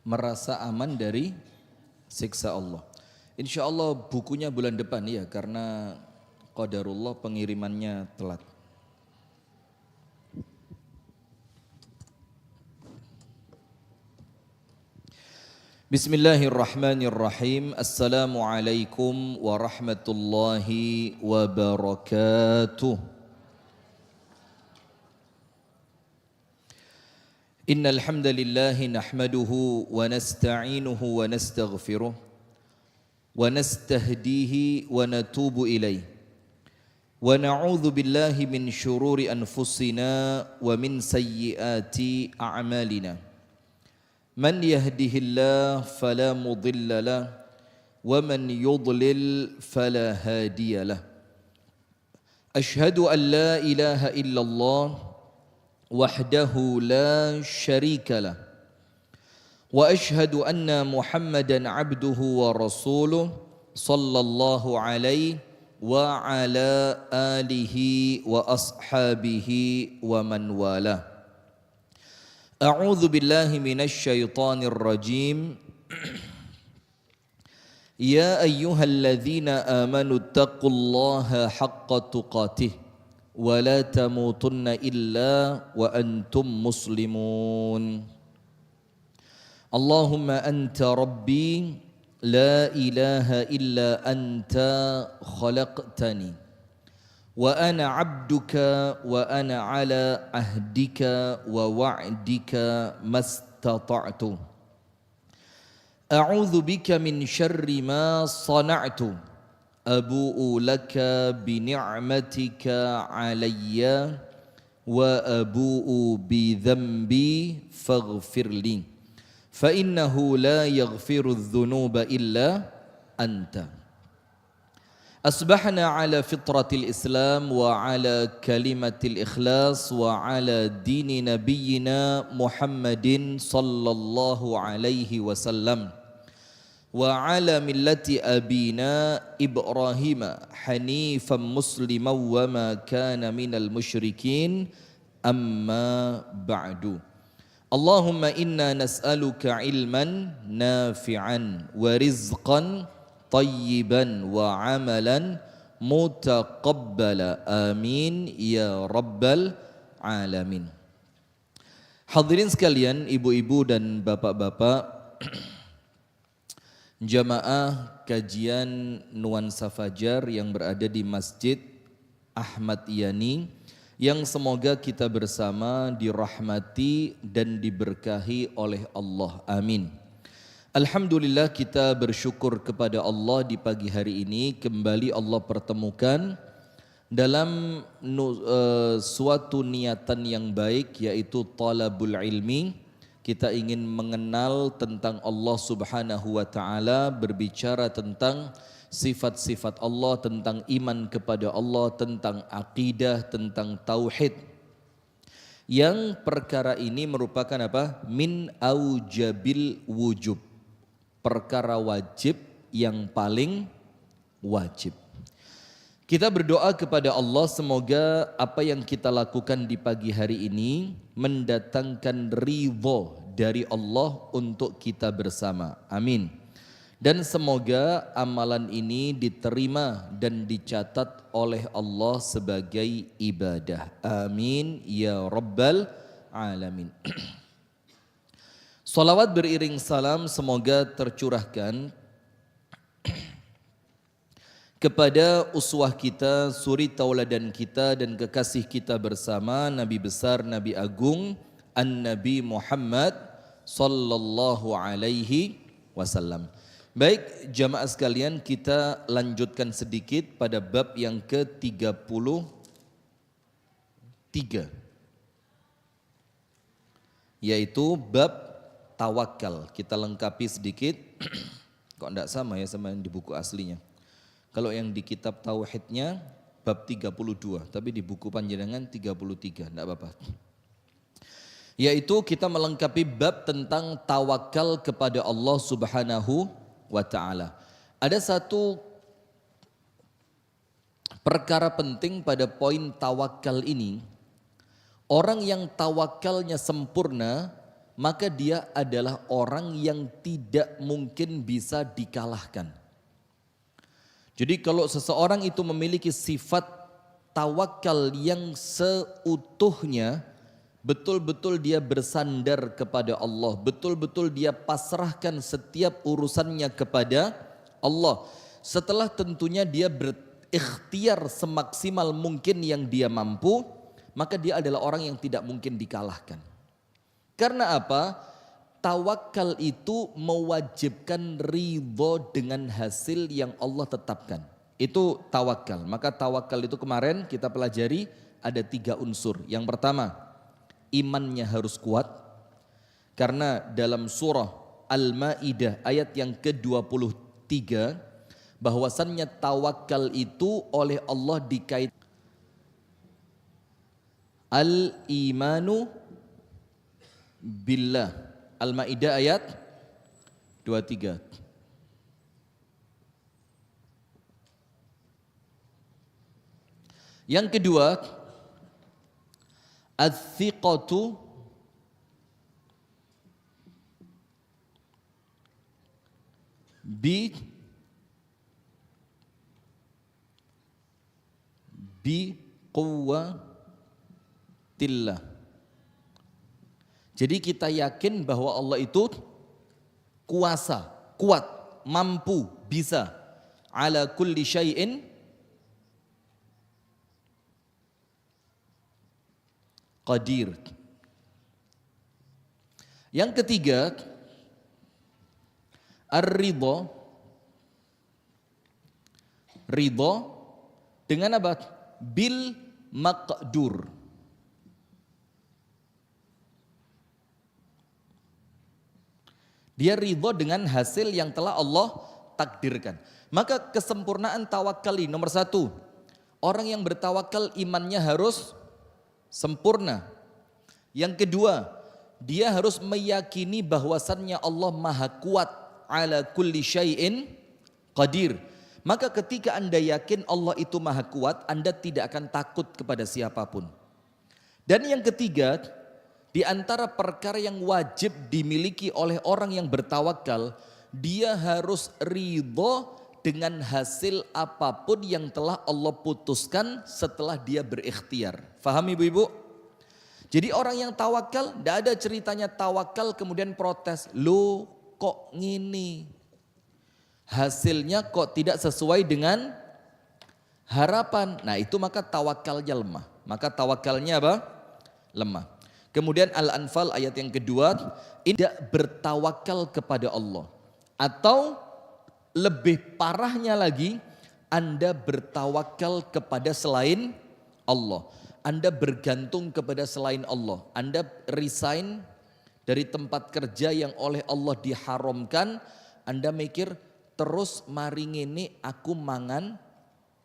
merasa aman dari siksa Allah. Insya Allah bukunya bulan depan ya, karena qadarullah pengirimannya telat. Bismillahirrahmanirrahim. Assalamualaikum warahmatullahi wabarakatuh. Innal hamdalillah nahmaduhu wa nasta'inuhu wa nastaghfiruh wa nastahdihi wa natubu ilaih wa na'udzu billahi min syururi anfusina wa min sayyiati a'malina. Man yahdihillah fala mudilla lah wa man yudlil fala hadiya lah. Ashhadu an la ilaha illallah wahdahu la syarika lah wa ashhadu anna Muhammadan abduhu wa rasuluh sallallahu alaihi wa ala alihi wa ashabihi wa man walah. A'udzu billahi minasy syaithanir rajim. Ya ayyuhalladzina amanu taqullaha haqqa tuqatih wa la tamutunna illa wa antum muslimun. Allahumma anta rabbi la ilaha illa anta khalaqtani wa ana abduka wa ana ala ahdika wa wa'dika mastata'tu. A'udzu bika min syarri ma sana'tu. Abu'u laka bi ni'matika alayya wa abu'u bi dhanbi faghfirli. Fa innahu la yaghfiru adh-dhunuba illa anta. Asbahna ala fitratil Islam wa ala kalimatil ikhlas wa ala dini nabiyyina Muhammadin sallallahu alaihi wasallam wa ala millati abina Ibrahim hanifan musliman wa ma kana minal musyrikin amma ba'du. Allahumma inna nas'aluka ilman nafi'an wa rizqan tayyiban wa amalan mutaqabbala. Amin ya rabbal alamin. Hadirin sekalian, ibu-ibu dan bapak-bapak, jamaah kajian Nuansa Fajar yang berada di Masjid Ahmad Yani, yang semoga kita bersama dirahmati dan diberkahi oleh Allah. Amin. Alhamdulillah, kita bersyukur kepada Allah di pagi hari ini kembali Allah pertemukan dalam suatu niatan yang baik, yaitu talabul ilmi. Kita ingin mengenal tentang Allah Subhanahu wa taala, berbicara tentang sifat-sifat Allah, tentang iman kepada Allah, tentang akidah, tentang tauhid. Yang perkara ini merupakan apa? Min aujabil wujub. Perkara wajib yang paling wajib. Kita berdoa kepada Allah semoga apa yang kita lakukan di pagi hari ini mendatangkan ridho dari Allah untuk kita bersama. Amin. Dan semoga amalan ini diterima dan dicatat oleh Allah sebagai ibadah. Amin ya rabbal alamin. Salawat beriring salam semoga tercurahkan kepada uswah kita, suri tauladan kita dan kekasih kita bersama, Nabi besar, Nabi agung, An-Nabi Muhammad sallallahu alaihi wasallam. Baik jamaah sekalian, kita lanjutkan sedikit pada bab yang ke-33, yaitu bab tawakal. Kita lengkapi sedikit. Kok enggak sama ya sama yang di buku aslinya. Kalau yang di kitab tauhidnya bab 32, tapi di buku panjenengan 33, enggak apa-apa. Yaitu kita melengkapi bab tentang tawakal kepada Allah Subhanahu wa taala. Ada satu perkara penting pada poin tawakal ini. Orang yang tawakalnya sempurna maka dia adalah orang yang tidak mungkin bisa dikalahkan. Jadi kalau seseorang itu memiliki sifat tawakal yang seutuhnya, betul-betul dia bersandar kepada Allah, betul-betul dia pasrahkan setiap urusannya kepada Allah. Setelah tentunya dia berikhtiar semaksimal mungkin yang dia mampu, maka dia adalah orang yang tidak mungkin dikalahkan. Karena apa? Tawakal itu mewajibkan ridho dengan hasil yang Allah tetapkan. Itu tawakal. Maka tawakal itu kemarin kita pelajari ada 3 unsur. Yang pertama, imannya harus kuat. Karena dalam surah Al-Ma'idah ayat yang ke-23, bahwasannya tawakal itu oleh Allah dikaitkan al-imanu billah. Al-Ma'idah ayat 23. Yang kedua, ats-tsiqatu bi quwwatillah. Jadi kita yakin bahwa Allah itu kuasa, kuat, mampu, bisa. Ala kulli syai'in qadir. Yang ketiga, ar-ridha. Ridha dengan apa? Bil maqdur. Dia ridho dengan hasil yang telah Allah takdirkan. Maka kesempurnaan tawakal ini nomor 1. Orang yang bertawakal imannya harus sempurna. Yang kedua, dia harus meyakini bahwasannya Allah maha kuat, ala kulli syai'in qadir. Maka ketika Anda yakin Allah itu maha kuat, Anda tidak akan takut kepada siapapun. Dan yang ketiga, di antara perkara yang wajib dimiliki oleh orang yang bertawakal, dia harus ridho dengan hasil apapun yang telah Allah putuskan setelah dia berikhtiar. Faham ibu-ibu? Jadi orang yang tawakal, tidak ada ceritanya tawakal kemudian protes. Loh kok gini? Hasilnya kok tidak sesuai dengan harapan. Nah itu maka tawakalnya lemah. Maka tawakalnya apa? Lemah. Kemudian Al-Anfal ayat yang kedua, tidak bertawakal kepada Allah. Atau lebih parahnya lagi, Anda bertawakal kepada selain Allah. Anda bergantung kepada selain Allah. Anda resign dari tempat kerja yang oleh Allah diharamkan. Anda mikir terus maring ini aku mangan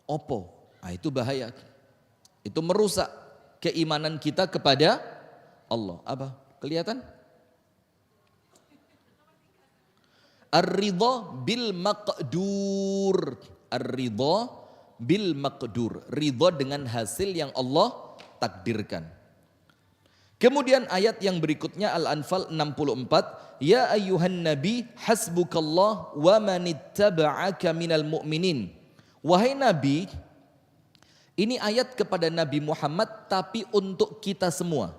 opo. Nah, itu bahaya. Itu merusak keimanan kita kepada Allah. Apa? Kelihatan? Ar-ridha bil maqdur. Ar-ridha bil maqdur. Ridha dengan hasil yang Allah takdirkan. Kemudian ayat yang berikutnya Al-Anfal 64, ya ayyuhan nabi hasbukallah wa manittaba'aka minal mu'minin. Wahai nabi, ini ayat kepada Nabi Muhammad tapi untuk kita semua.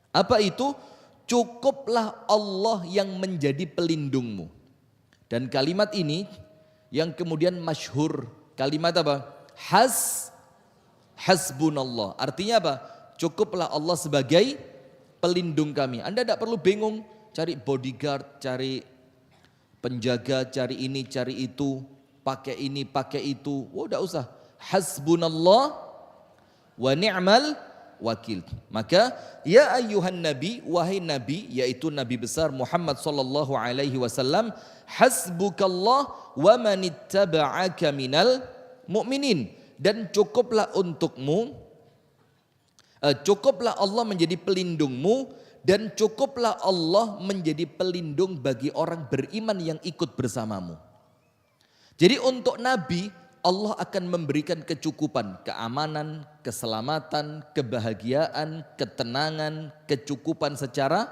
Apa itu? Cukuplah Allah yang menjadi pelindungmu. Dan kalimat ini yang kemudian masyhur, kalimat apa? Hasbunallah. Artinya apa? Cukuplah Allah sebagai pelindung kami. Anda tidak perlu bingung cari bodyguard, cari penjaga, cari ini, cari itu, pakai ini, pakai itu. Oh, tidak usah. Hasbunallah wa ni'mal wakil. Maka ya ayyuhan nabi, wahai nabi, yaitu nabi besar Muhammad sallallahu alaihi wasallam, hasbukallah wa manittaba'aka minal mu'minin. Dan cukuplah untukmu, cukuplah Allah menjadi pelindungmu, dan cukuplah Allah menjadi pelindung bagi orang beriman yang ikut bersamamu. Jadi untuk nabi Allah akan memberikan kecukupan, keamanan, keselamatan, kebahagiaan, ketenangan, kecukupan secara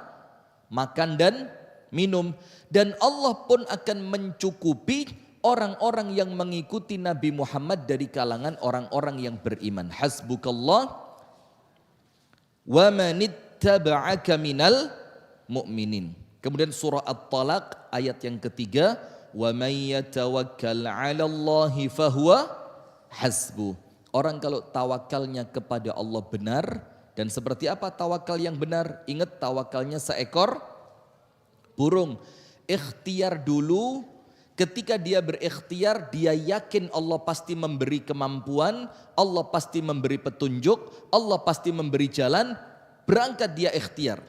makan dan minum. Dan Allah pun akan mencukupi orang-orang yang mengikuti Nabi Muhammad dari kalangan orang-orang yang beriman. Hasbukallah wa manittaba'aka minal mu'minin. Kemudian surah At-Talaq ayat yang ketiga, wa may yatawakkal 'alallahi fahuwa hasbuh. Orang kalau tawakalnya kepada Allah benar, dan seperti apa tawakal yang benar? Ingat, tawakalnya seekor burung. Ikhtiar dulu, ketika dia berikhtiar dia yakin Allah pasti memberi kemampuan, Allah pasti memberi petunjuk, Allah pasti memberi jalan, berangkat dia ikhtiar.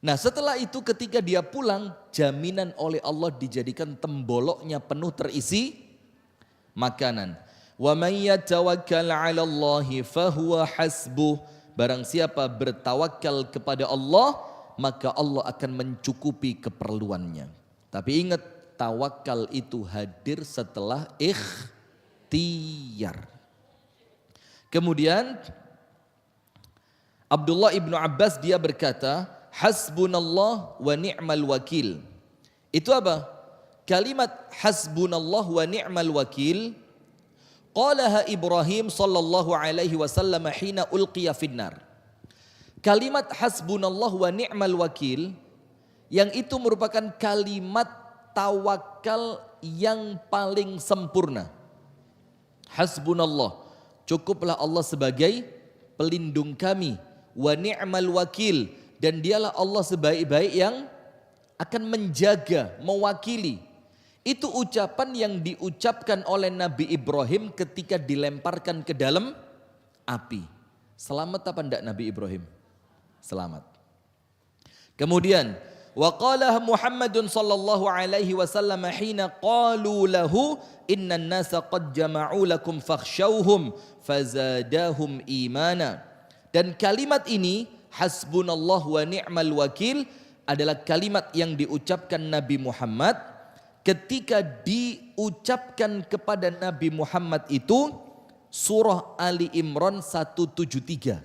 Nah setelah itu ketika dia pulang, jaminan oleh Allah dijadikan temboloknya penuh terisi makanan. Wa may yatawakkal 'ala Allahi fahuwa hasbuh. Barang siapa bertawakal kepada Allah, maka Allah akan mencukupi keperluannya. Tapi ingat, tawakal itu hadir setelah ikhtiar. Kemudian Abdullah ibnu Abbas dia berkata, hasbunallah wa ni'mal wakil. Itu apa? Kalimat hasbunallah wa ni'mal wakil qalaha Ibrahim sallallahu alaihi wasallam hina ulqiya finnar. Kalimat hasbunallah wa ni'mal wakil yang itu merupakan kalimat tawakal yang paling sempurna. Hasbunallah, cukuplah Allah sebagai pelindung kami, wa ni'mal wakil, dan dialah Allah sebaik-baik yang akan menjaga, mewakili. Itu ucapan yang diucapkan oleh Nabi Ibrahim ketika dilemparkan ke dalam api. Selamat apa enggak Nabi Ibrahim? Selamat. Kemudian wa qala Muhammadun sallallahu alaihi wasallam hina qalu lahu innan nasa qad jama'u lakum fakhshawhum fazadahum imana. Dan kalimat ini hasbunallah wa ni'mal wakil adalah kalimat yang diucapkan Nabi Muhammad. Ketika diucapkan kepada Nabi Muhammad itu surah Ali Imran 173.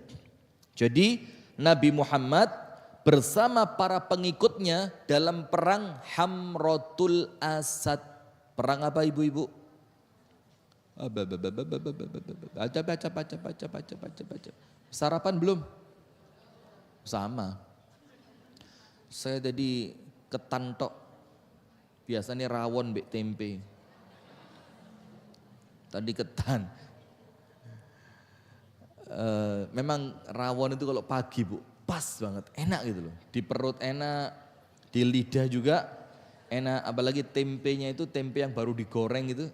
Jadi Nabi Muhammad bersama para pengikutnya dalam perang Hamratul Asad. Perang apa ibu-ibu? Baca. Sarapan belum? Sama. Saya tadi ketantok. Biasanya rawon mbek tempe. Tadi ketan. Memang rawon itu kalau pagi bu, pas banget, enak gitu loh. Di perut enak, di lidah juga enak. Apalagi tempenya itu tempe yang baru digoreng gitu.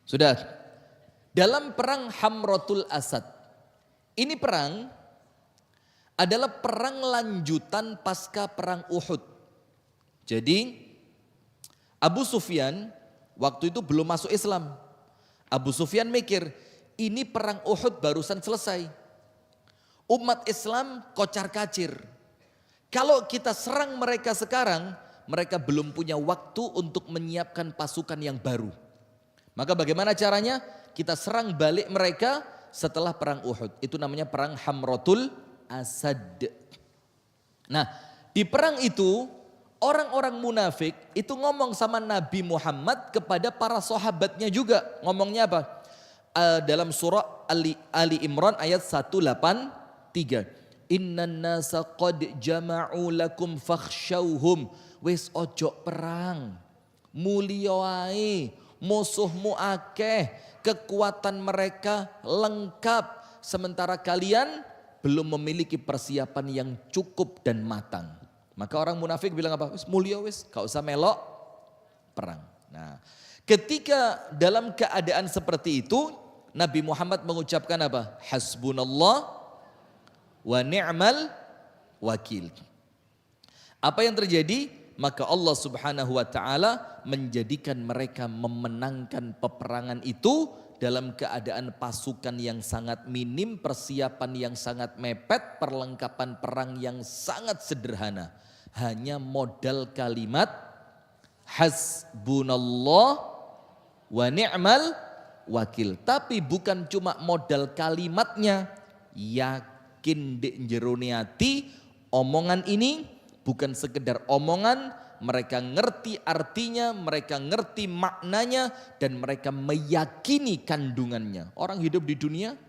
Sudah. Dalam perang Hamratul Asad. Ini perang adalah perang lanjutan pasca perang Uhud. Jadi Abu Sufyan waktu itu belum masuk Islam. Abu Sufyan mikir, ini perang Uhud barusan selesai. Umat Islam kocar kacir. Kalau kita serang mereka sekarang, mereka belum punya waktu untuk menyiapkan pasukan yang baru. Maka bagaimana caranya? Kita serang balik mereka setelah perang Uhud. Itu namanya perang Hamratul Asad. Nah, di perang itu orang-orang munafik itu ngomong sama Nabi Muhammad kepada para sahabatnya juga. Ngomongnya apa? Dalam surah Ali Imran ayat 183. Innan nasa qad jama'u lakum fakhshawhum. Wis ojo perang. Mulya ae, musuhmu akeh, kekuatan mereka lengkap, sementara kalian belum memiliki persiapan yang cukup dan matang. Maka orang munafik bilang apa? Wis mulia wis, gak usah melok perang. Nah, ketika dalam keadaan seperti itu, Nabi Muhammad mengucapkan apa? Hasbunallah wa ni'mal wakil. Apa yang terjadi? Maka Allah Subhanahu wa taala menjadikan mereka memenangkan peperangan itu dalam keadaan pasukan yang sangat minim, persiapan yang sangat mepet, perlengkapan perang yang sangat sederhana. Hanya modal kalimat hasbunallah wa ni'mal wakil. Tapi bukan cuma modal kalimatnya, yakin di jerone ati omongan ini bukan sekedar omongan, mereka ngerti artinya, mereka ngerti maknanya, dan mereka meyakini kandungannya. Orang hidup di dunia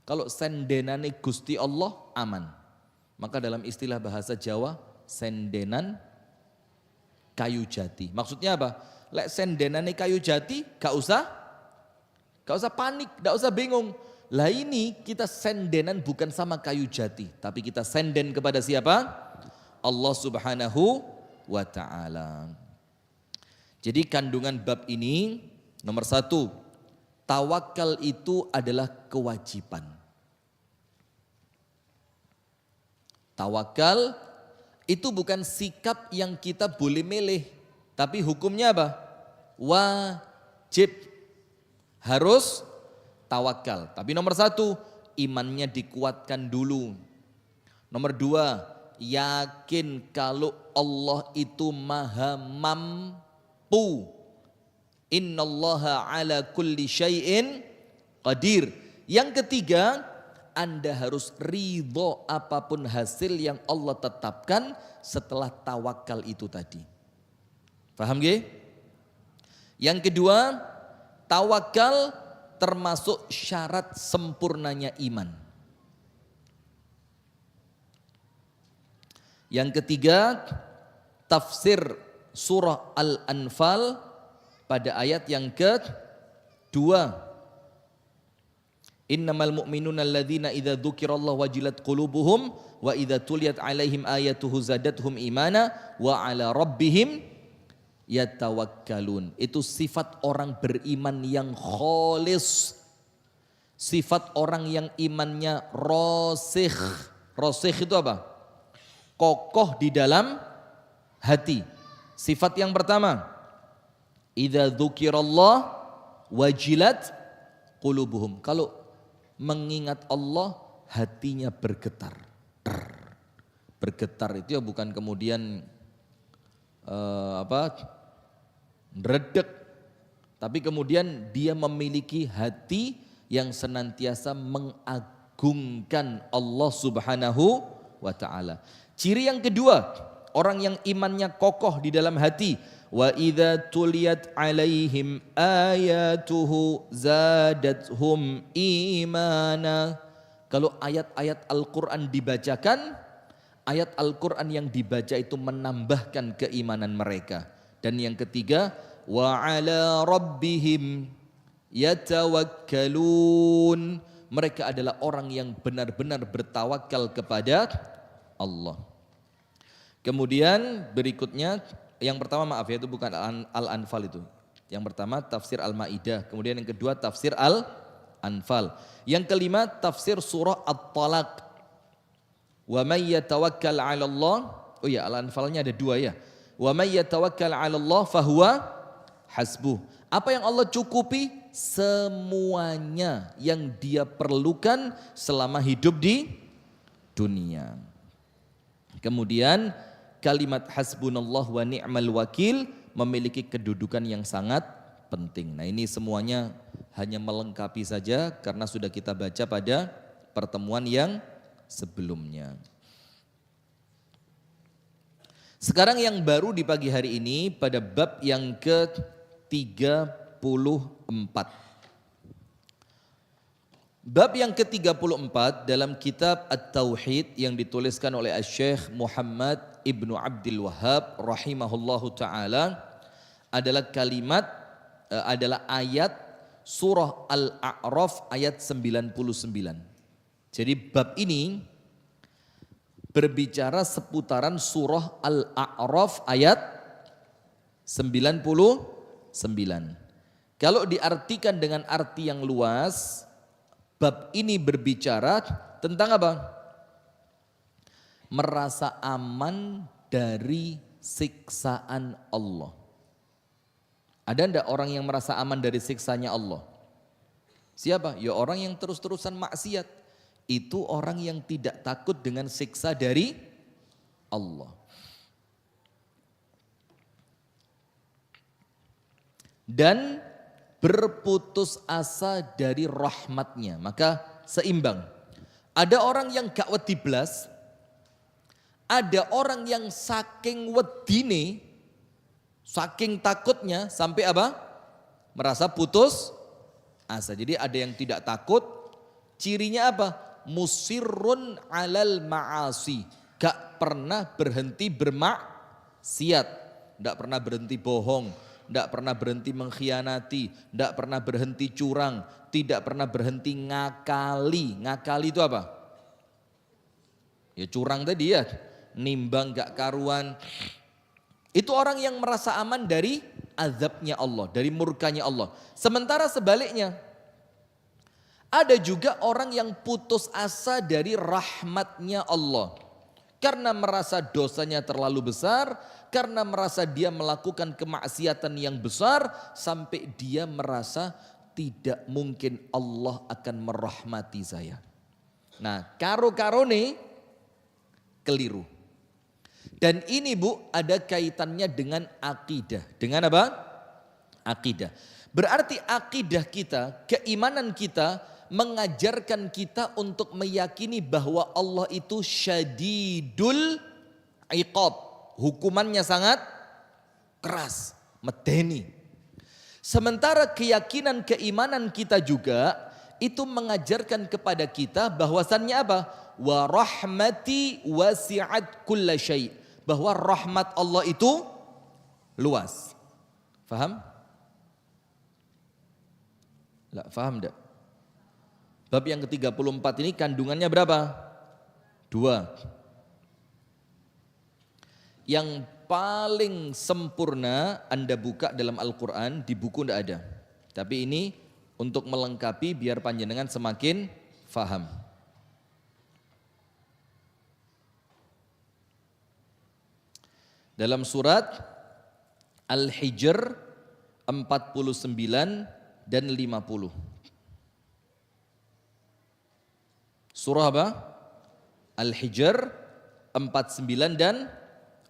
kalau sendenane Gusti Allah aman. Maka dalam istilah bahasa Jawa, sendenan kayu jati. Maksudnya apa? Lek sendenane kayu jati, gak usah panik, gak usah bingung. Lah ini kita sendenan bukan sama kayu jati, tapi kita senden kepada siapa? Allah Subhanahu wa ta'ala. Jadi kandungan bab ini nomor 1, tawakal itu adalah kewajiban. Tawakal itu bukan sikap yang kita boleh milih, tapi hukumnya apa? Wajib. Harus tawakal. Tapi nomor 1, imannya dikuatkan dulu. Nomor 2, yakin kalau Allah itu maha mampu. Innallaha ala kulli syai'in qadir. Yang ketiga, Anda harus ridho apapun hasil yang Allah tetapkan setelah tawakal itu tadi. Paham gak? Yang kedua, tawakal termasuk syarat sempurnanya iman. Yang ketiga, tafsir surah Al-Anfal pada ayat yang kedua. Innamal mu'minuna alladzina idza dzukirallahu wajilat qulubuhum wa idza tuliyat alaihim ayatuhu zadatuhum imana wa ala rabbihim yatawakkalun. Itu sifat orang beriman yang kholis. Sifat orang yang imannya rosikh. Rosikh itu apa? Kokoh di dalam hati. Sifat yang pertama, idza dzukirallah wajilat qulubuhum. Kalau mengingat Allah, hatinya bergetar. Bergetar itu ya bukan kemudian meredek, tapi kemudian dia memiliki hati yang senantiasa mengagungkan Allah Subhanahu wa ta'ala. Ciri yang kedua, orang yang imannya kokoh di dalam hati. Wa idza tuliyat alaihim ayatuhu zadatuhum imana. Kalau ayat-ayat Al-Quran dibacakan, ayat Al-Quran yang dibaca itu menambahkan keimanan mereka. Dan yang ketiga, wa ala rabbihim yatawakkalun. Mereka adalah orang yang benar-benar bertawakal kepada Allah. Kemudian berikutnya, yang pertama maaf ya, itu bukan Al-Anfal itu. Yang pertama tafsir Al-Maidah, kemudian yang kedua tafsir Al-Anfal. Yang kelima tafsir surah At-Talaq. Wa may yatawakkal 'ala Allah. Oh ya, Al-Anfalnya ada 2 ya. Wa may yatawakkal 'ala Allah fahuwa hasbuh. Apa yang Allah cukupi? Semuanya yang dia perlukan selama hidup di dunia. Kemudian kalimat hasbunallah wa ni'mal wakil memiliki kedudukan yang sangat penting. Nah, ini semuanya hanya melengkapi saja karena sudah kita baca pada pertemuan yang sebelumnya. Sekarang yang baru di pagi hari ini pada bab yang ke-34. Bab yang ke-34 dalam kitab At-Tauhid yang dituliskan oleh Syekh Muhammad Ibnu Abdul Wahhab rahimahullahu ta'ala adalah adalah ayat surah Al-A'raf ayat 99. Jadi bab ini berbicara seputaran surah Al-A'raf ayat 99. Kalau diartikan dengan arti yang luas, bab ini berbicara tentang apa? Merasa aman dari siksaan Allah. Ada enggak orang yang merasa aman dari siksanya Allah? Siapa? Ya orang yang terus-terusan maksiat. Itu orang yang tidak takut dengan siksa dari Allah. Dan berputus asa dari rahmatnya. Maka seimbang Ada orang yang gak wedi blas, ada orang yang saking wedine, saking takutnya sampai apa? Merasa putus asa. Jadi ada yang tidak takut, cirinya apa? Musirrun alal ma'asi, gak pernah berhenti bermaksiat, gak pernah berhenti bohong, gak pernah berhenti mengkhianati, gak pernah berhenti curang, tidak pernah berhenti ngakali. Ngakali itu apa? Ya curang tadi ya, nimbang gak karuan. Itu orang yang merasa aman dari azabnya Allah, dari murkanya Allah. Sementara sebaliknya, ada juga orang yang putus asa dari rahmatnya Allah. Karena merasa dosanya terlalu besar, karena merasa dia melakukan kemaksiatan yang besar, sampai dia merasa tidak mungkin Allah akan merahmati saya. Nah, karo-karo nih keliru. Dan ini Bu ada kaitannya dengan akidah. Dengan apa? Akidah. Berarti akidah kita, keimanan kita mengajarkan kita untuk meyakini bahwa Allah itu syadidul iqab. Hukumannya sangat keras, medeni. Sementara keyakinan keimanan kita juga itu mengajarkan kepada kita bahwasannya apa? Wa rahmati wasi'at kulla syai'. Bahwa rahmat Allah itu luas. Faham? Enggak faham enggak? Bab yang ke-34 ini kandungannya berapa? 2. Yang paling sempurna Anda buka dalam Al-Quran, di buku tidak ada. Tapi ini untuk melengkapi biar panjenengan semakin faham. Dalam surat Al-Hijr 49 dan 50. Surah apa? Al-Hijr 49 dan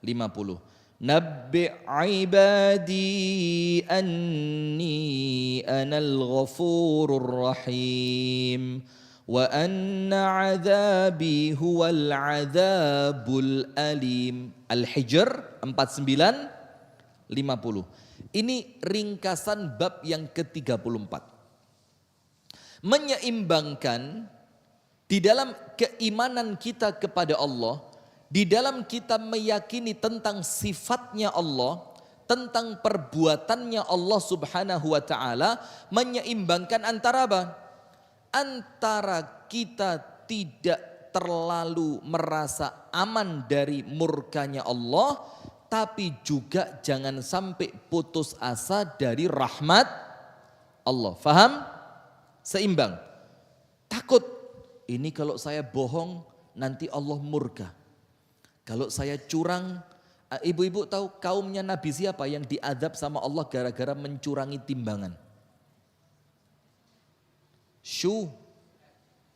50. Nabbi' ibadi anni anal ghafurur rahim wa anna azabi huwal azabul alim. Al-Hijr 49 50. Ini ringkasan bab yang ke-34. Menyeimbangkan di dalam keimanan kita kepada Allah, di dalam kita meyakini tentang sifatnya Allah, tentang perbuatannya Allah Subhanahu wa taala, menyeimbangkan antara apa? Antara kita tidak terlalu merasa aman dari murkanya Allah, tapi juga jangan sampai putus asa dari rahmat Allah. Faham? Seimbang. Takut, ini kalau saya bohong nanti Allah murka. Kalau saya curang, ibu-ibu tahu kaumnya Nabi siapa yang diadab sama Allah gara-gara mencurangi timbangan?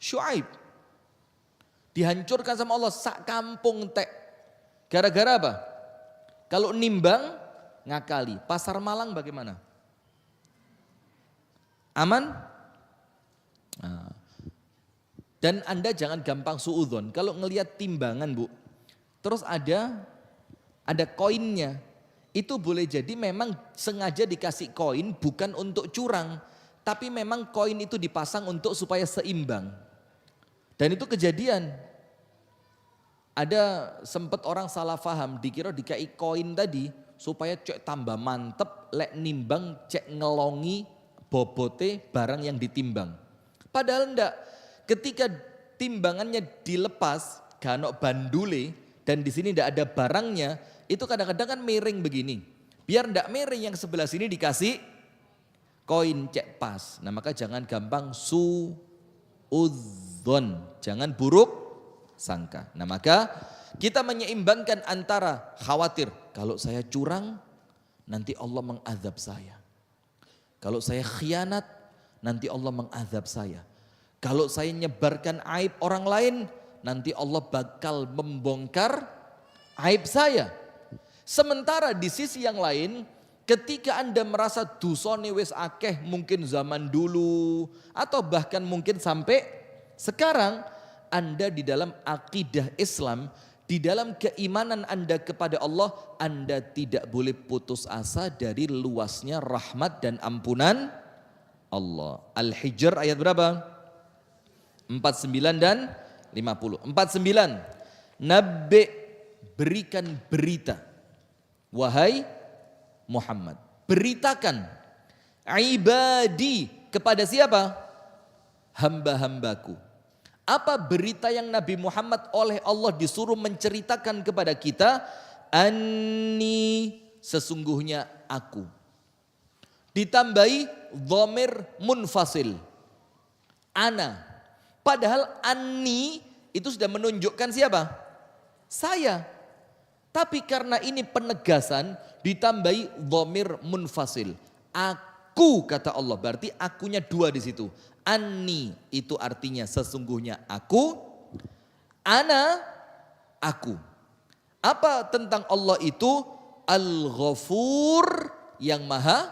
Syuaib. Dihancurkan sama Allah sak kampung tek. Gara-gara apa? Kalau nimbang ngakali. Pasar Malang bagaimana? Aman? Nah. Dan Anda jangan gampang suudzon. Kalau ngelihat timbangan Bu, terus ada koinnya, itu boleh jadi memang sengaja dikasih koin bukan untuk curang, tapi memang koin itu dipasang untuk supaya seimbang. Dan itu kejadian. Ada sempat orang salah paham, dikira dikai koin tadi supaya cek tambah mantep, lek nimbang cek ngelongi bobote barang yang ditimbang. Padahal enggak, ketika timbangannya dilepas, ganok bandule, dan di sini tidak ada barangnya, itu kadang-kadang kan miring begini. Biar tidak miring yang sebelah sini dikasih koin cek pas. Nah maka jangan gampang suudzon, jangan buruk sangka. Nah maka kita menyeimbangkan antara khawatir, kalau saya curang nanti Allah mengazab saya. Kalau saya khianat nanti Allah mengazab saya. Kalau saya nyebarkan aib orang lain, nanti Allah bakal membongkar aib saya. Sementara di sisi yang lain, ketika Anda merasa dosane wis akeh mungkin zaman dulu atau bahkan mungkin sampai sekarang, Anda di dalam akidah Islam, di dalam keimanan Anda kepada Allah, Anda tidak boleh putus asa dari luasnya rahmat dan ampunan Allah. Al-Hijr ayat berapa? 49 dan 50. 49. Nabi, berikan berita. Wahai Muhammad, beritakan ibadi, kepada siapa? Hamba-hambaku. Apa berita yang Nabi Muhammad oleh Allah disuruh menceritakan kepada kita? Anni, sesungguhnya aku. Ditambahi dhamir munfasil. Ana. Padahal anni itu sudah menunjukkan siapa? Saya. Tapi karena ini penegasan ditambahi dhamir munfasil. Aku, kata Allah, berarti akunya dua di situ. Anni itu artinya sesungguhnya aku, ana aku. Apa tentang Allah itu? Al-Ghafur, yang maha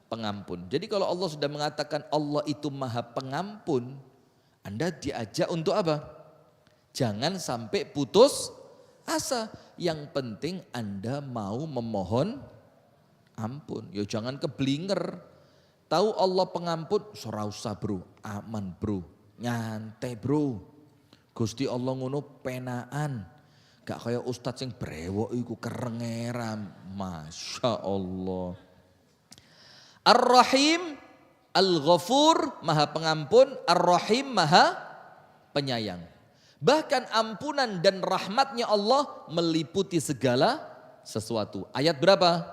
pengampun. Jadi kalau Allah sudah mengatakan Allah itu maha pengampun, Anda diajak untuk apa? Jangan sampai putus asa. Yang penting Anda mau memohon ampun. Ya jangan keblinger. Tahu Allah pengampun, ora usah bro, aman bro, nyantai bro. Gusti Allah ngono penaan, gak kayak ustadz yang brewok iku kerengeram, masya Allah. Ar-Rahim, Al-Ghafur, maha pengampun, Ar-Rahim, maha penyayang. Bahkan ampunan dan rahmatnya Allah meliputi segala sesuatu. Ayat berapa?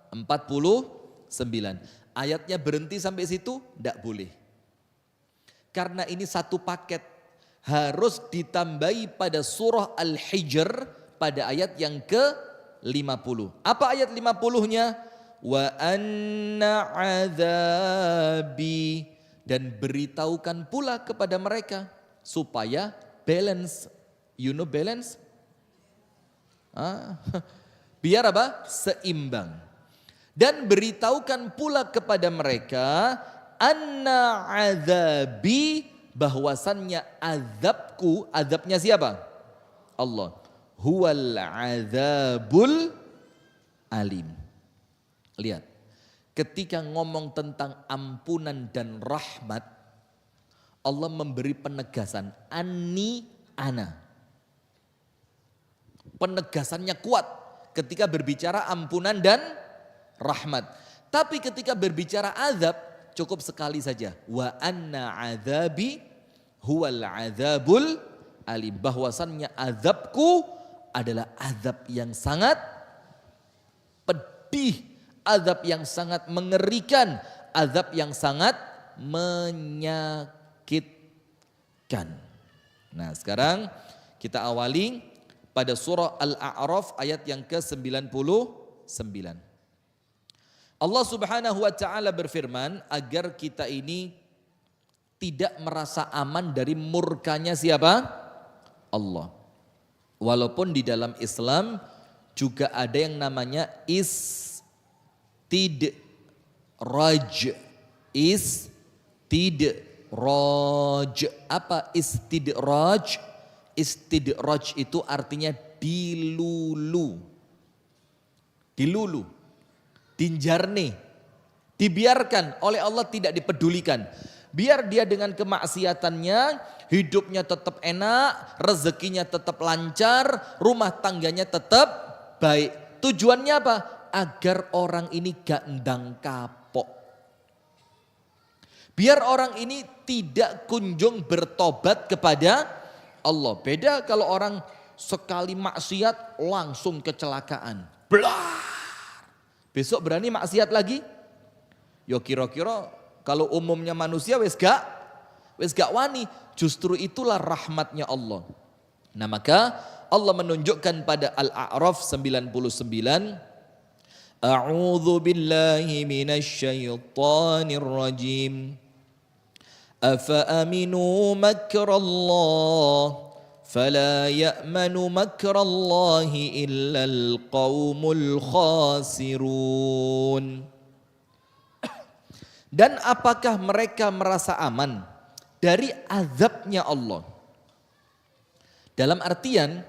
49. Ayatnya berhenti sampai situ? Tidak boleh. Karena ini satu paket. Harus ditambahi pada surah Al-Hijr pada ayat yang ke-50. Apa ayat 50-nya? Wa anna adzabi. Dan beritahukan pula kepada mereka. Supaya balance. You know balance? Biar apa? Seimbang. Dan beritahukan pula kepada mereka anna azabi, bahwasannya azabku, azabnya siapa? Allah. Huwal azabul alim. Lihat, ketika ngomong tentang ampunan dan rahmat, Allah memberi penegasan anni ana. Penegasannya kuat ketika berbicara ampunan dan rahmat. Tapi ketika berbicara azab cukup sekali saja. Wa anna azabi huwal azabul alim. Bahwasannya azabku adalah azab yang sangat pedih. Azab yang sangat mengerikan. Azab yang sangat menyakitkan. Nah sekarang kita awali pada surah Al-A'raf ayat yang ke-99. Allah Subhanahu wa taala berfirman agar kita ini tidak merasa aman dari murkanya siapa? Allah. Walaupun di dalam Islam juga ada yang namanya istidraj. Istidraj. Apa istidraj? Istidraj itu artinya dilulu. Dilulu. Dinjarni, dibiarkan oleh Allah, tidak dipedulikan. Biar dia dengan kemaksiatannya hidupnya tetap enak, rezekinya tetap lancar, rumah tangganya tetap baik. Tujuannya apa? Agar orang ini gak ndang kapok. Biar orang ini tidak kunjung bertobat kepada Allah. Beda kalau orang sekali maksiat langsung kecelakaan. Blah. Besok berani maksiat lagi? Yo kira-kira kalau umumnya manusia wis gak wani. Justru itulah rahmatnya Allah. Nah maka Allah menunjukkan pada Al-A'raf 99. A'udzu billahi minasyaitonir rajim. Afa aminu makrallah. فلا يأمن مكر الله إلا القوم الخاسرون. Dan apakah mereka merasa aman dari azabnya Allah? Dalam artian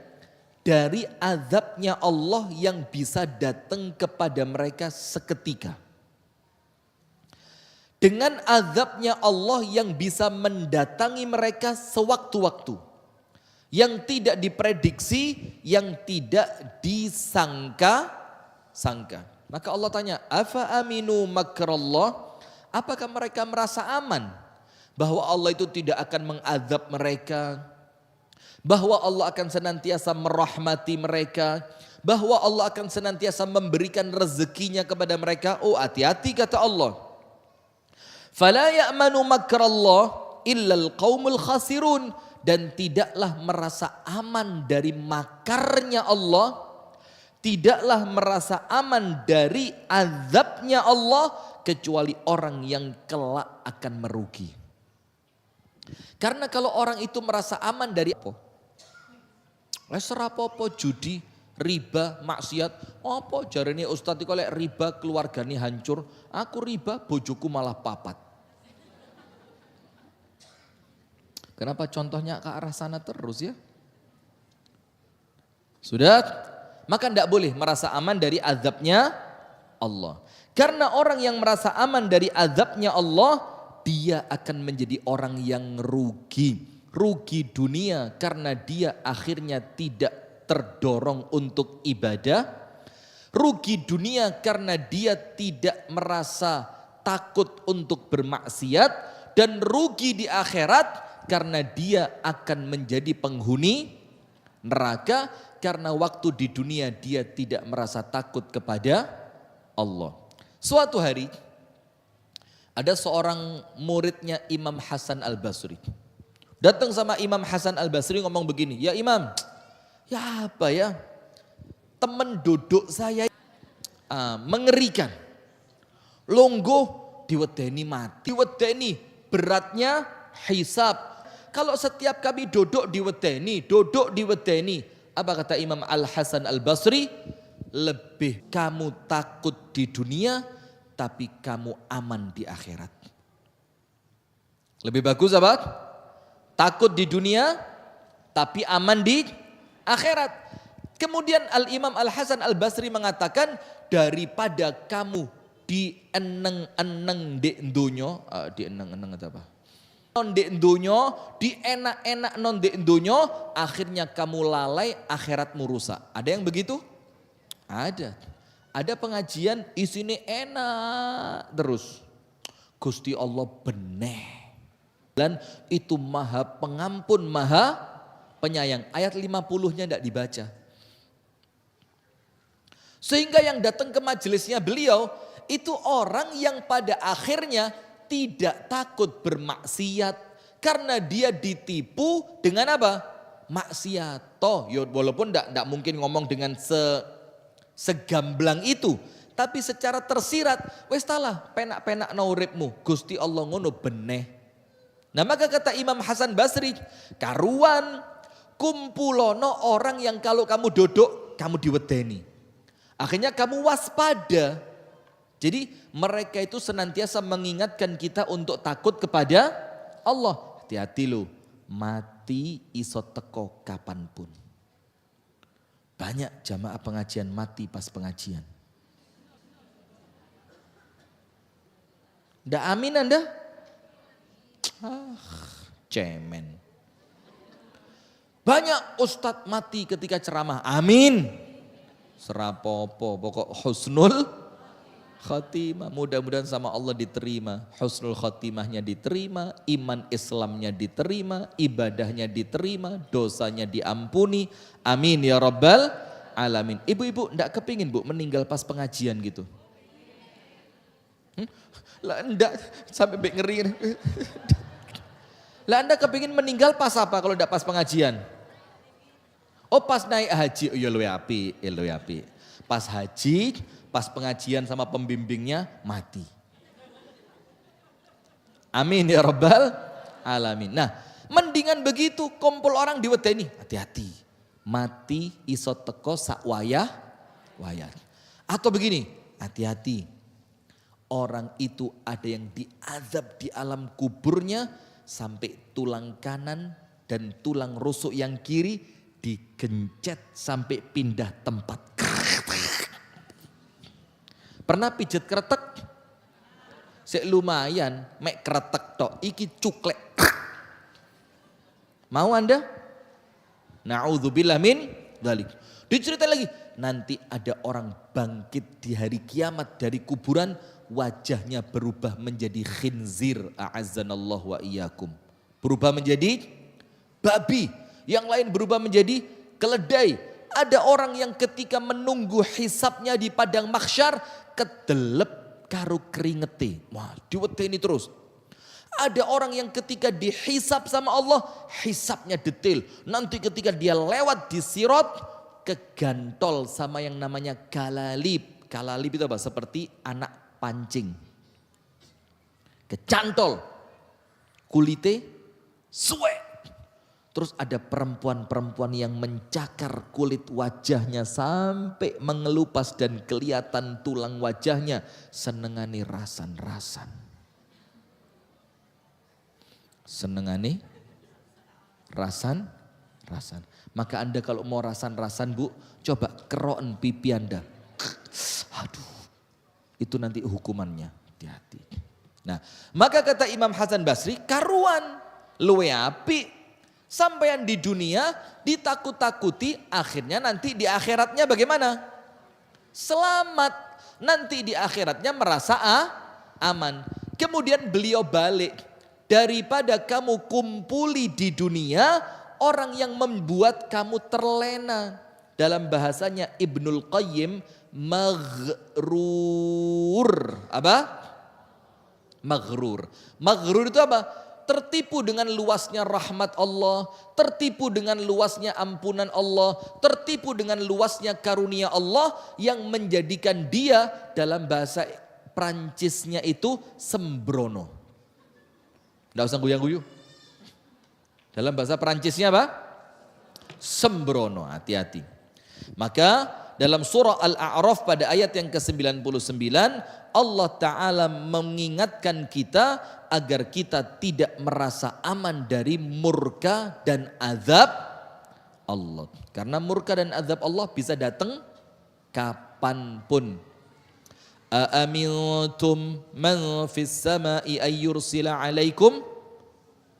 dari azabnya Allah yang bisa datang kepada mereka seketika. Dengan azabnya Allah yang bisa mendatangi mereka sewaktu-waktu. Yang tidak diprediksi, yang tidak disangka-sangka. Maka Allah tanya, afa aminu makrallah? Apakah mereka merasa aman bahwa Allah itu tidak akan mengazab mereka? Bahwa Allah akan senantiasa merahmati mereka, bahwa Allah akan senantiasa memberikan rezekinya kepada mereka. Oh, hati-hati kata Allah. Fala ya'manu makrallah illal qaumul khasirun, dan tidaklah merasa aman dari makarnya Allah, tidaklah merasa aman dari azabnya Allah kecuali orang yang kelak akan merugi. Karena kalau orang itu merasa aman dari apa? Serapopo judi, riba, maksiat. Apa jarene Ustadz iku lek riba keluargane hancur, aku riba bojoku malah papat. Kenapa contohnya ke arah sana terus ya? Sudah? Maka tidak boleh merasa aman dari azabnya Allah. Karena orang yang merasa aman dari azabnya Allah, dia akan menjadi orang yang rugi. Rugi dunia karena dia akhirnya tidak terdorong untuk ibadah. Rugi dunia karena dia tidak merasa takut untuk bermaksiat. Dan rugi di akhirat karena dia akan menjadi penghuni neraka. Karena waktu di dunia dia tidak merasa takut kepada Allah. Suatu hari ada seorang muridnya Imam Hasan Al-Basri. Datang sama Imam Hasan Al-Basri ngomong begini, ya Imam, ya apa ya, teman duduk saya mengerikan. Longgo diwedeni mati, diwedeni beratnya hisab. Kalau setiap kami duduk diwedeni, apa kata Imam Al-Hasan Al-Basri? Lebih kamu takut di dunia, tapi kamu aman di akhirat. Lebih bagus apa? Takut di dunia, tapi aman di akhirat. Kemudian Al-Imam Al-Hasan Al-Basri mengatakan, daripada kamu dieneng-eneng di dunia, dieneng-eneng atau apa? Non di dunia, dienak-enak non di dunia, akhirnya kamu lalai, akhiratmu rusak. Ada yang begitu? Ada. Ada pengajian isinya enak terus. Gusti Allah beneh. Dan itu maha pengampun, maha penyayang. Ayat 50-nya tidak dibaca. Sehingga yang datang ke majelisnya beliau, itu orang yang pada akhirnya tidak takut bermaksiat. Karena dia ditipu dengan apa? Maksiat. Toh, walaupun tidak mungkin ngomong dengan segamblang itu. Tapi secara tersirat, wes talah penak-penak na uripmu. Gusti Allah ngono beneh. Nah maka kata Imam Hasan Basri, karuan kumpulono orang yang kalau kamu duduk, kamu diwedeni. Akhirnya kamu waspada. Jadi mereka itu senantiasa mengingatkan kita untuk takut kepada Allah. Hati-hati lo, mati iso teko kapanpun. Banyak jamaah pengajian mati pas pengajian. Ndak amin Anda? Cemen. Banyak ustadz mati ketika ceramah. Amin. Serapopo, pokok husnul khatimah. Mudah-mudahan sama Allah diterima. Husnul khatimahnya diterima, iman Islamnya diterima, ibadahnya diterima, dosanya diampuni. Amin ya rabbal alamin. Ibu-ibu enggak kepingin bu meninggal pas pengajian gitu? Lah enggak, sampai ngeri. Lah Anda kepingin meninggal pas apa kalau enggak pas pengajian? Oh pas naik haji, oh ya lu api. Pas haji, pas pengajian sama pembimbingnya mati. Amin ya rabbal alamin. Nah mendingan begitu kumpul orang diwedeni. Hati-hati, mati iso teko sak wayah. Atau begini, hati-hati. Orang itu ada yang diazab di alam kuburnya sampai tulang kanan dan tulang rusuk yang kiri digencet sampai pindah tempat. Pernah pijet kretek? Sik lumayan, mek kretek tok, iki cuklek. Mau Anda? Na'udzubillah min dzalik. Diceritain lagi, nanti ada orang bangkit di hari kiamat dari kuburan, wajahnya berubah menjadi khinzir, a'azzanallah wa iyyakum. Berubah menjadi babi, yang lain berubah menjadi keledai. Ada orang yang ketika menunggu hisabnya di padang mahsyar, kedelep karo keringete. Wah, diwedeni terus. Ada orang yang ketika dihisab sama Allah, hisabnya detail. Nanti ketika dia lewat di sirat, kegantol sama yang namanya kalalib. Kalalib itu apa? Seperti anak pancing. Kecantol. Kulite suwe. Terus ada perempuan-perempuan yang mencakar kulit wajahnya sampai mengelupas dan kelihatan tulang wajahnya. Senengane rasan-rasan. Senengane rasan-rasan. Maka Anda kalau mau rasan-rasan Bu, coba keroken pipi Anda. Aduh, itu nanti hukumannya. Hati-hati. Nah, maka kata Imam Hasan Basri, karuan luwe api. Sampean di dunia ditakut-takuti, akhirnya nanti di akhiratnya bagaimana? Selamat. Nanti di akhiratnya merasa aman. Kemudian beliau balik. Daripada kamu kumpuli di dunia orang yang membuat kamu terlena. Dalam bahasanya Ibnul Qayyim, maghrur. Apa? Maghrur. Maghrur itu apa? Tertipu dengan luasnya rahmat Allah, tertipu dengan luasnya ampunan Allah, tertipu dengan luasnya karunia Allah yang menjadikan dia dalam bahasa Prancisnya itu sembrono. Tidak usah guyang-guyu. Dalam bahasa Prancisnya apa? Sembrono, hati-hati. Maka dalam surah Al-A'raf pada ayat yang ke-99 Allah Ta'ala mengingatkan kita agar kita tidak merasa aman dari murka dan azab Allah. Karena murka dan azab Allah bisa datang kapanpun. Aamintum man fis sama'i ayyursila alaikum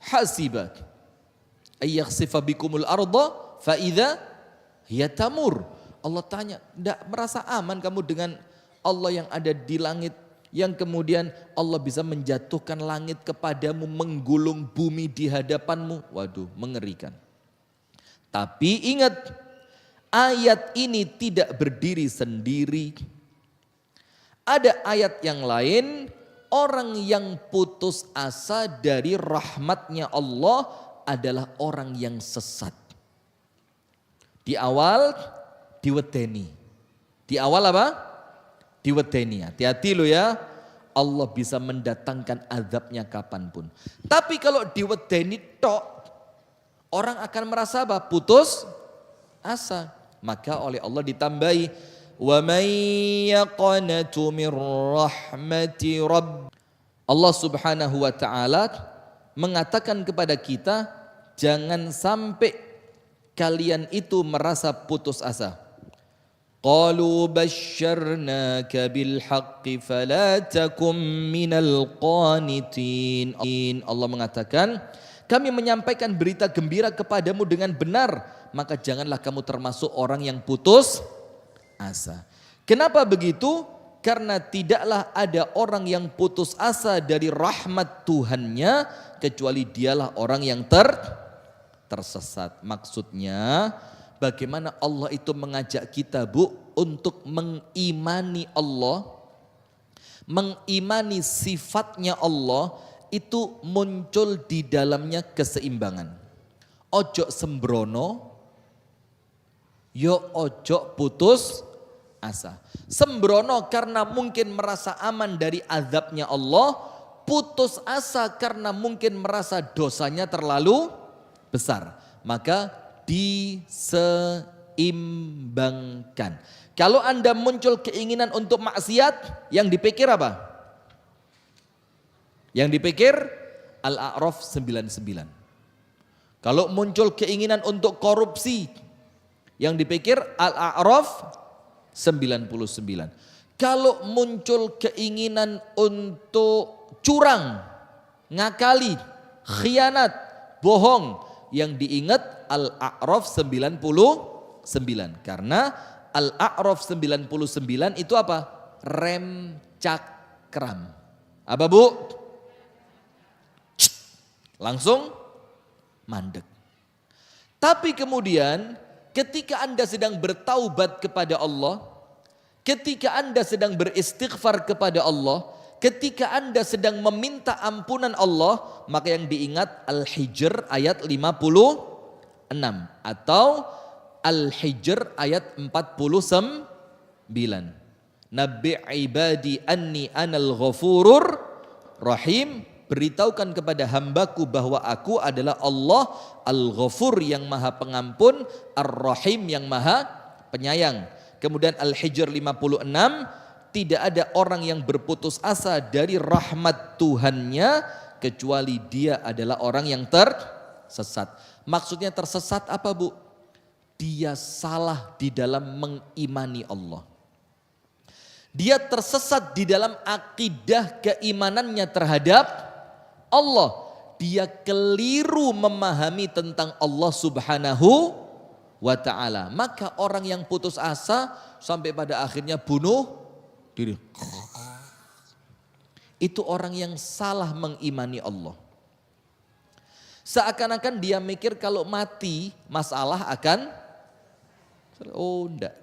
hasiba ayyakhsifa bikumul arda fa idza hiya tamur. Allah tanya, tidak merasa aman kamu dengan Allah yang ada di langit, yang kemudian Allah bisa menjatuhkan langit kepadamu, menggulung bumi di hadapanmu. Waduh, mengerikan. Tapi ingat, ayat ini tidak berdiri sendiri. Ada ayat yang lain, orang yang putus asa dari rahmatnya Allah adalah orang yang sesat. Di awal diwedeni. Di awal apa? Diwedeni. Hati-hati lo ya. Allah bisa mendatangkan azabnya kapanpun. Tapi kalau diwedeni tok, orang akan merasa apa? Putus asa. Maka oleh Allah ditambahi, wa may yaqnatu min rahmati rabb. Allah Subhanahu wa taala mengatakan kepada kita, jangan sampai kalian itu merasa putus asa. Qalu basyarnaka bil haqqi fala takum minal qanitin. Allah mengatakan, kami menyampaikan berita gembira kepadamu dengan benar, maka janganlah kamu termasuk orang yang putus asa. Kenapa begitu? Karena tidaklah ada orang yang putus asa dari rahmat Tuhannya kecuali dialah orang yang tersesat. Maksudnya bagaimana Allah itu mengajak kita Bu untuk mengimani Allah, mengimani sifatnya Allah itu muncul di dalamnya keseimbangan. Ojo sembrono, yo ojo putus asa. Sembrono karena mungkin merasa aman dari azabnya Allah, putus asa karena mungkin merasa dosanya terlalu besar. Maka diseimbangkan. Kalau Anda muncul keinginan untuk maksiat, yang dipikir apa? Yang dipikir Al-A'raf 99. Kalau muncul keinginan untuk korupsi, Yang dipikir Al-A'raf 99. Kalau muncul keinginan untuk curang, ngakali, khianat, bohong, yang diingat Al-A'raf 99. Karena Al-A'raf 99 itu apa? Rem cakram. Apa Bu? Langsung mandek. Tapi kemudian ketika Anda sedang bertaubat kepada Allah, ketika Anda sedang beristighfar kepada Allah, ketika Anda sedang meminta ampunan Allah, maka yang diingat Al-Hijr ayat 56 atau Al-Hijr ayat 49. Nabi ibadi anni anal ghafurur rahim. Beritahukan kepada hambaku bahwa aku adalah Allah Al-Ghafur yang maha pengampun, Ar-Rahim yang maha penyayang. Kemudian Al-Hijr 56, tidak ada orang yang berputus asa dari rahmat Tuhannya kecuali dia adalah orang yang tersesat. Maksudnya tersesat apa Bu? Dia salah di dalam mengimani Allah. Dia tersesat di dalam akidah keimanannya terhadap Allah. Dia keliru memahami tentang Allah Subhanahu wa ta'ala. Maka orang yang putus asa sampai pada akhirnya bunuh diri. Itu orang yang salah mengimani Allah. Seakan-akan dia mikir kalau mati masalah akan, oh enggak.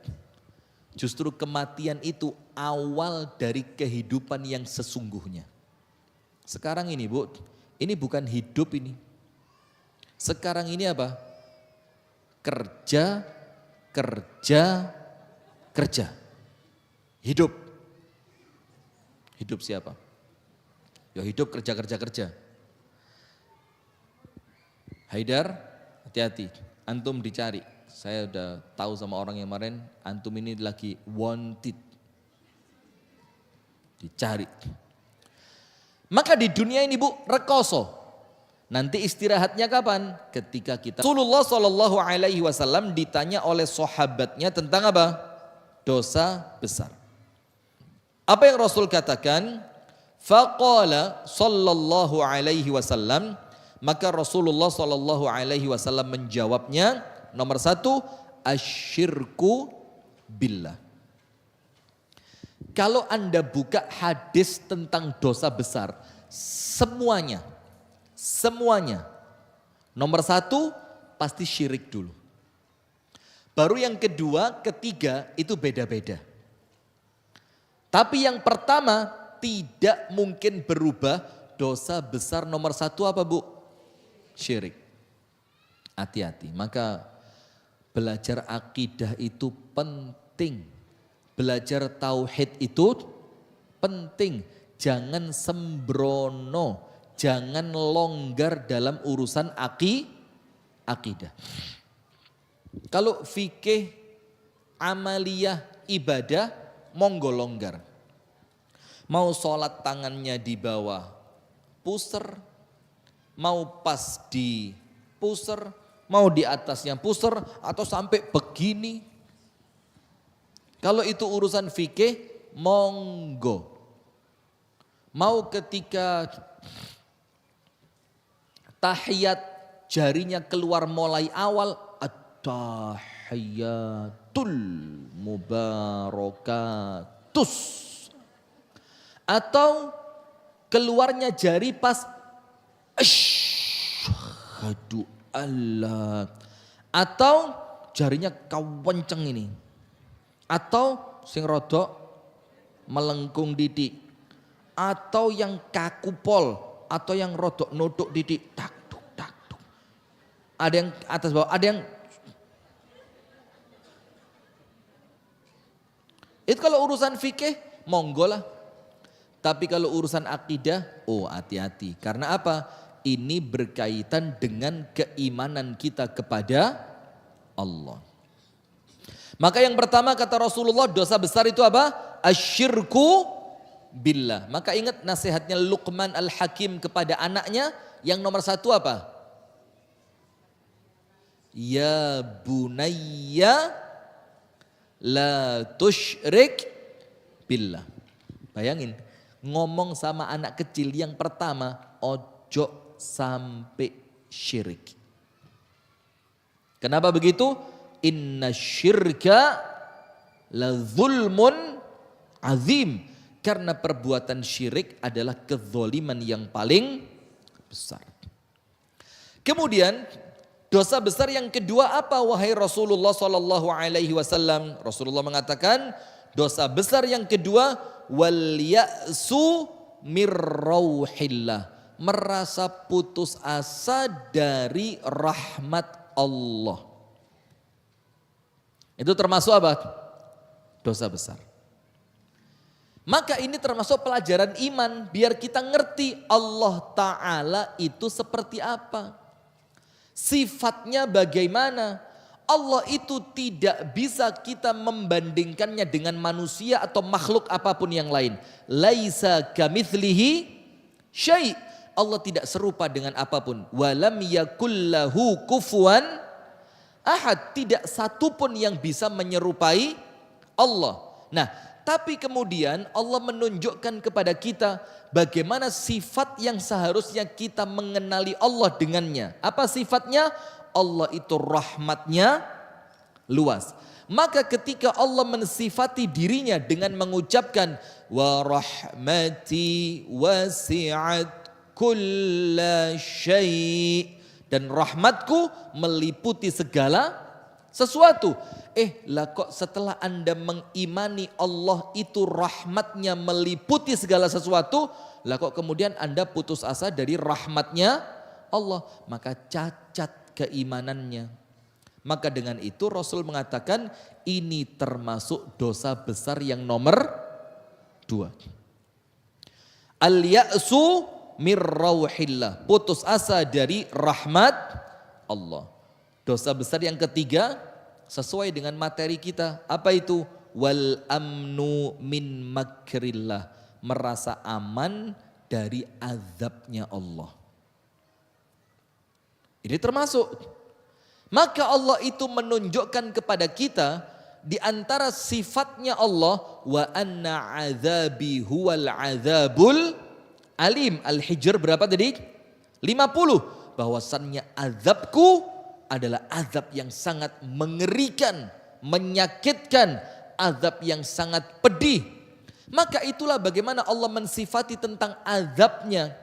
Justru kematian itu awal dari kehidupan yang sesungguhnya. Sekarang ini Bu, ini bukan hidup ini. Sekarang ini apa? Kerja, kerja, kerja. Hidup. Hidup siapa? Ya hidup kerja, kerja, kerja. Haidar, hati-hati. Antum dicari. Saya udah tahu sama orang yang kemarin, antum ini lagi wanted. Dicari. Maka di dunia ini Bu, rekoso. Nanti istirahatnya kapan? Ketika kita Rasulullah Shallallahu Alaihi Wasallam ditanya oleh sahabatnya tentang apa? Dosa besar. Apa yang Rasul katakan? Faqala Shallallahu Alaihi Wasallam. Maka Rasulullah Shallallahu Alaihi Wasallam menjawabnya, nomor 1, asyirku billah. Kalau Anda buka hadis tentang dosa besar, semuanya. Nomor 1 pasti syirik dulu. Baru yang kedua, ketiga itu beda-beda. Tapi yang pertama tidak mungkin berubah. Dosa besar nomor 1 apa Bu? Syirik. Hati-hati. Maka belajar akidah itu penting. Belajar tauhid itu penting. Jangan sembrono, jangan longgar dalam urusan akidah. Kalau fikih, amaliyah, ibadah, monggo longgar. Mau sholat tangannya di bawah puser, mau pas di puser, mau di atasnya puser, atau sampai begini. Kalau itu urusan fikih, monggo. Mau ketika tahiyat jarinya keluar mulai awal, at-tahiyatul mubarakatus. Atau keluarnya jari pas asyhadu alla. Atau jarinya kawenceng ini. Atau sing rodok melengkung didik, atau yang kaku pol, atau yang rodok nodok didik, tak duk. Ada yang atas bawah, ada yang itu kalau urusan fikih monggo lah. Tapi kalau urusan akidah, oh hati-hati. Karena apa? Ini berkaitan dengan keimanan kita kepada Allah. Maka yang pertama kata Rasulullah, dosa besar itu apa? Asyirku billah. Maka ingat nasihatnya Luqman Al-Hakim kepada anaknya, yang nomor 1 apa? Ya bunayya la tusyrik billah. Bayangin, ngomong sama anak kecil yang pertama, ojo sampai syirik. Kenapa begitu? Inna syirka la zulmun azim. Karena perbuatan syirik adalah kezoliman yang paling besar. Kemudian dosa besar yang kedua apa wahai Rasulullah sallallahu alaihi wasallam? Rasulullah mengatakan dosa besar yang kedua wal ya'su mir rauhillah, merasa putus asa dari rahmat Allah. Itu termasuk apa? Dosa besar. Maka ini termasuk pelajaran iman biar kita ngerti Allah Ta'ala itu seperti apa. Sifatnya bagaimana. Allah itu tidak bisa kita membandingkannya dengan manusia atau makhluk apapun yang lain. Laisa kamitslihi syai'. Allah tidak serupa dengan apapun. Walam yakullahu kufuwan ahad. Tidak satupun yang bisa menyerupai Allah. Nah, tapi kemudian Allah menunjukkan kepada kita bagaimana sifat yang seharusnya kita mengenali Allah dengannya. Apa sifatnya? Allah itu rahmatnya luas. Maka ketika Allah mensifati dirinya dengan mengucapkan wa rahmati wasi'at kulla syai', dan rahmatku meliputi segala sesuatu. Lah kok setelah Anda mengimani Allah itu rahmatnya meliputi segala sesuatu, lah kok kemudian Anda putus asa dari rahmatnya Allah, maka cacat keimanannya. Maka dengan itu Rasul mengatakan ini termasuk dosa besar yang nomor 2. Al-ya'su mir rauhillah, putus asa dari rahmat Allah. Dosa besar yang ketiga sesuai dengan materi kita. Apa itu? Wal amnu min makrillah, merasa aman dari azabnya Allah. Ini termasuk. Maka Allah itu menunjukkan kepada kita di antara sifatnya Allah wa anna azabi huwal azabul alim. Al-Hijr berapa tadi? 50. Bahwasannya azabku adalah azab yang sangat mengerikan, menyakitkan, azab yang sangat pedih. Maka itulah bagaimana Allah mensifati tentang azabnya.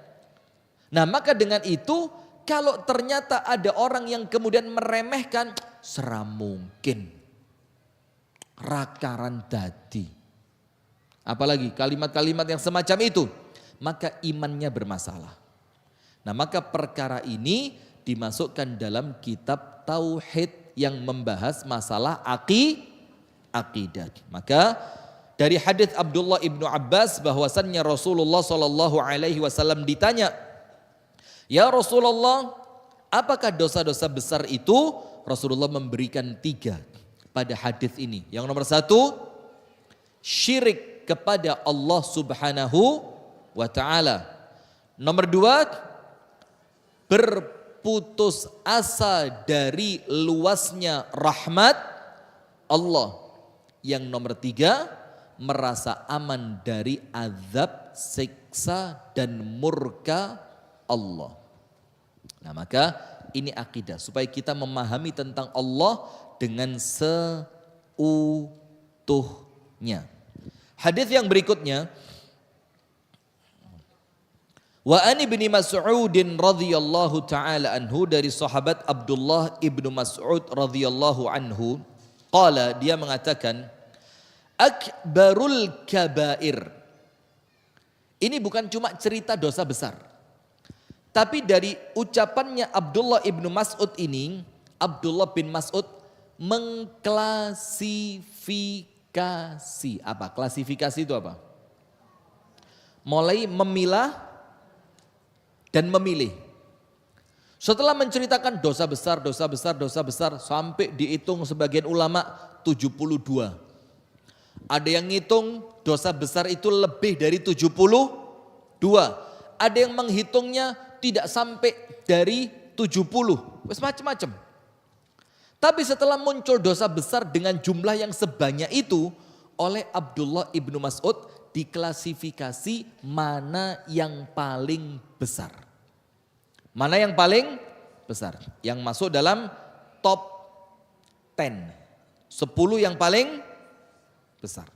Nah, maka dengan itu kalau ternyata ada orang yang kemudian meremehkan, seram mungkin rakaran dadi. Apalagi kalimat-kalimat yang semacam itu, maka imannya bermasalah. Nah, maka perkara ini dimasukkan dalam kitab tauhid yang membahas masalah akidah. Maka dari hadis Abdullah ibnu Abbas bahwasannya Rasulullah Shallallahu Alaihi Wasallam ditanya, ya Rasulullah, apakah dosa-dosa besar itu? Rasulullah memberikan 3 pada hadis ini. Yang nomor 1, syirik kepada Allah Subhanahu wa Ta'ala. Nomor 2, berputus asa dari luasnya rahmat Allah. Yang nomor 3, merasa aman dari azab, siksa dan murka Allah. Nah, maka ini akidah supaya kita memahami tentang Allah dengan seutuhnya. Hadis yang berikutnya, wa an ibni Mas'udin radhiyallahu taala anhu, dari sahabat Abdullah ibnu Mas'ud radhiyallahu anhu, qala, dia mengatakan, akbarul kabair. Ini bukan cuma cerita dosa besar, tapi dari ucapannya Abdullah ibnu Mas'ud ini, Abdullah bin Mas'ud mengklasifikasi. Apa? Klasifikasi itu apa? Mulai memilah dan memilih. Setelah menceritakan dosa besar, sampai dihitung sebagian ulama 72. Ada yang ngitung dosa besar itu lebih dari 72. Ada yang menghitungnya tidak sampai dari 70. Wes macam-macam. Tapi setelah muncul dosa besar dengan jumlah yang sebanyak itu, oleh Abdullah ibnu Mas'ud diklasifikasi mana yang paling besar. Mana yang paling besar? Yang masuk dalam top 10. 10 yang paling besar.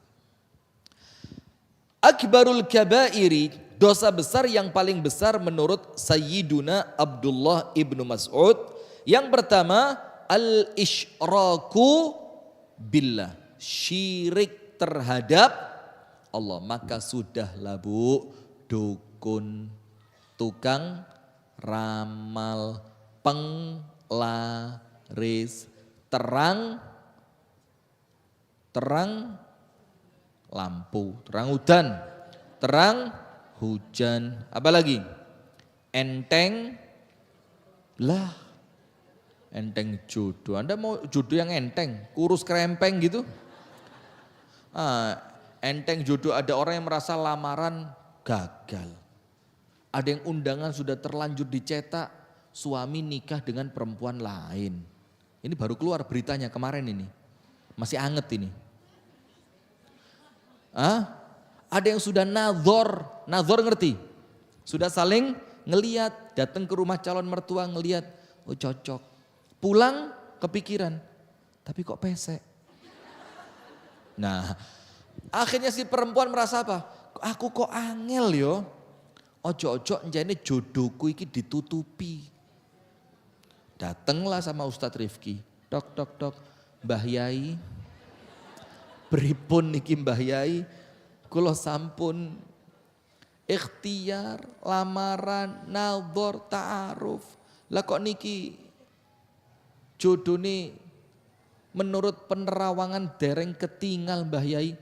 Akbarul kabairi, dosa besar yang paling besar menurut Sayyiduna Abdullah ibnu Mas'ud. Yang pertama, al-isyraku billah, syirik terhadap Allah. Maka sudahlah bu, dukun, tukang ramal, penglaris, terang lampu, terang udan, terang hujan, apa lagi? Enteng lah. Enteng jodoh. Anda mau jodoh yang enteng, kurus kerempeng gitu? Enteng jodoh, ada orang yang merasa lamaran gagal. Ada yang undangan sudah terlanjur dicetak, suami nikah dengan perempuan lain. Ini baru keluar beritanya kemarin ini. Masih anget ini. Ada yang sudah nazor ngerti? Sudah saling ngeliat, datang ke rumah calon mertua ngeliat, oh cocok. Pulang kepikiran, tapi kok pesek. Nah, akhirnya si perempuan merasa apa? Aku kok angel yo. Ojo-ojo njane jodohku iki ditutupi. Datanglah sama Ustadz Rifki. Dok, Mbah Yai. Pripun niki Mbah Yai? Kula sampun ikhtiar, lamaran, nazar, ta'aruf. Lah kok niki jodoh nih menurut penerawangan dereng ketinggal Mbah Yai.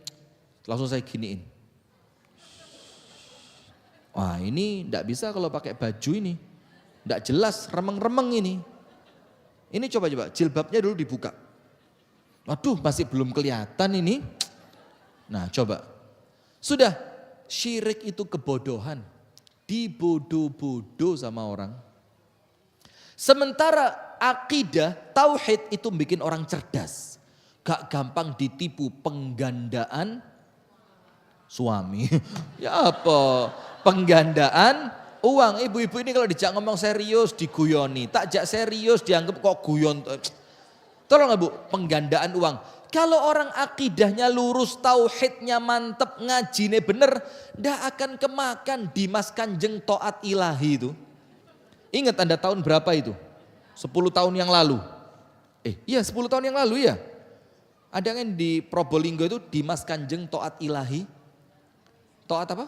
Langsung saya giniin. Wah ini enggak bisa kalau pakai baju ini. Enggak jelas, remeng-remeng ini. Ini coba jilbabnya dulu dibuka. Waduh masih belum kelihatan ini. Nah coba. Sudah, syirik itu kebodohan. Dibodoh-bodoh sama orang. Sementara akidah, tauhid itu bikin orang cerdas. Gak gampang ditipu, penggandaan suami. Ya apa? Penggandaan uang. Ibu-ibu ini kalau dijak ngomong serius diguyoni. Tak jak serius dianggap kok guyon. Tolong Bu, penggandaan uang. Kalau orang akidahnya lurus, tauhidnya mantep, ngajine bener, ndak akan kemakan Dimas Kanjeng Taat Ilahi itu. Ingat Anda tahun berapa itu? 10 tahun yang lalu. Iya 10 tahun yang lalu ya. Ada kan di Probolinggo itu Dimas Kanjeng Taat Ilahi. Taat apa?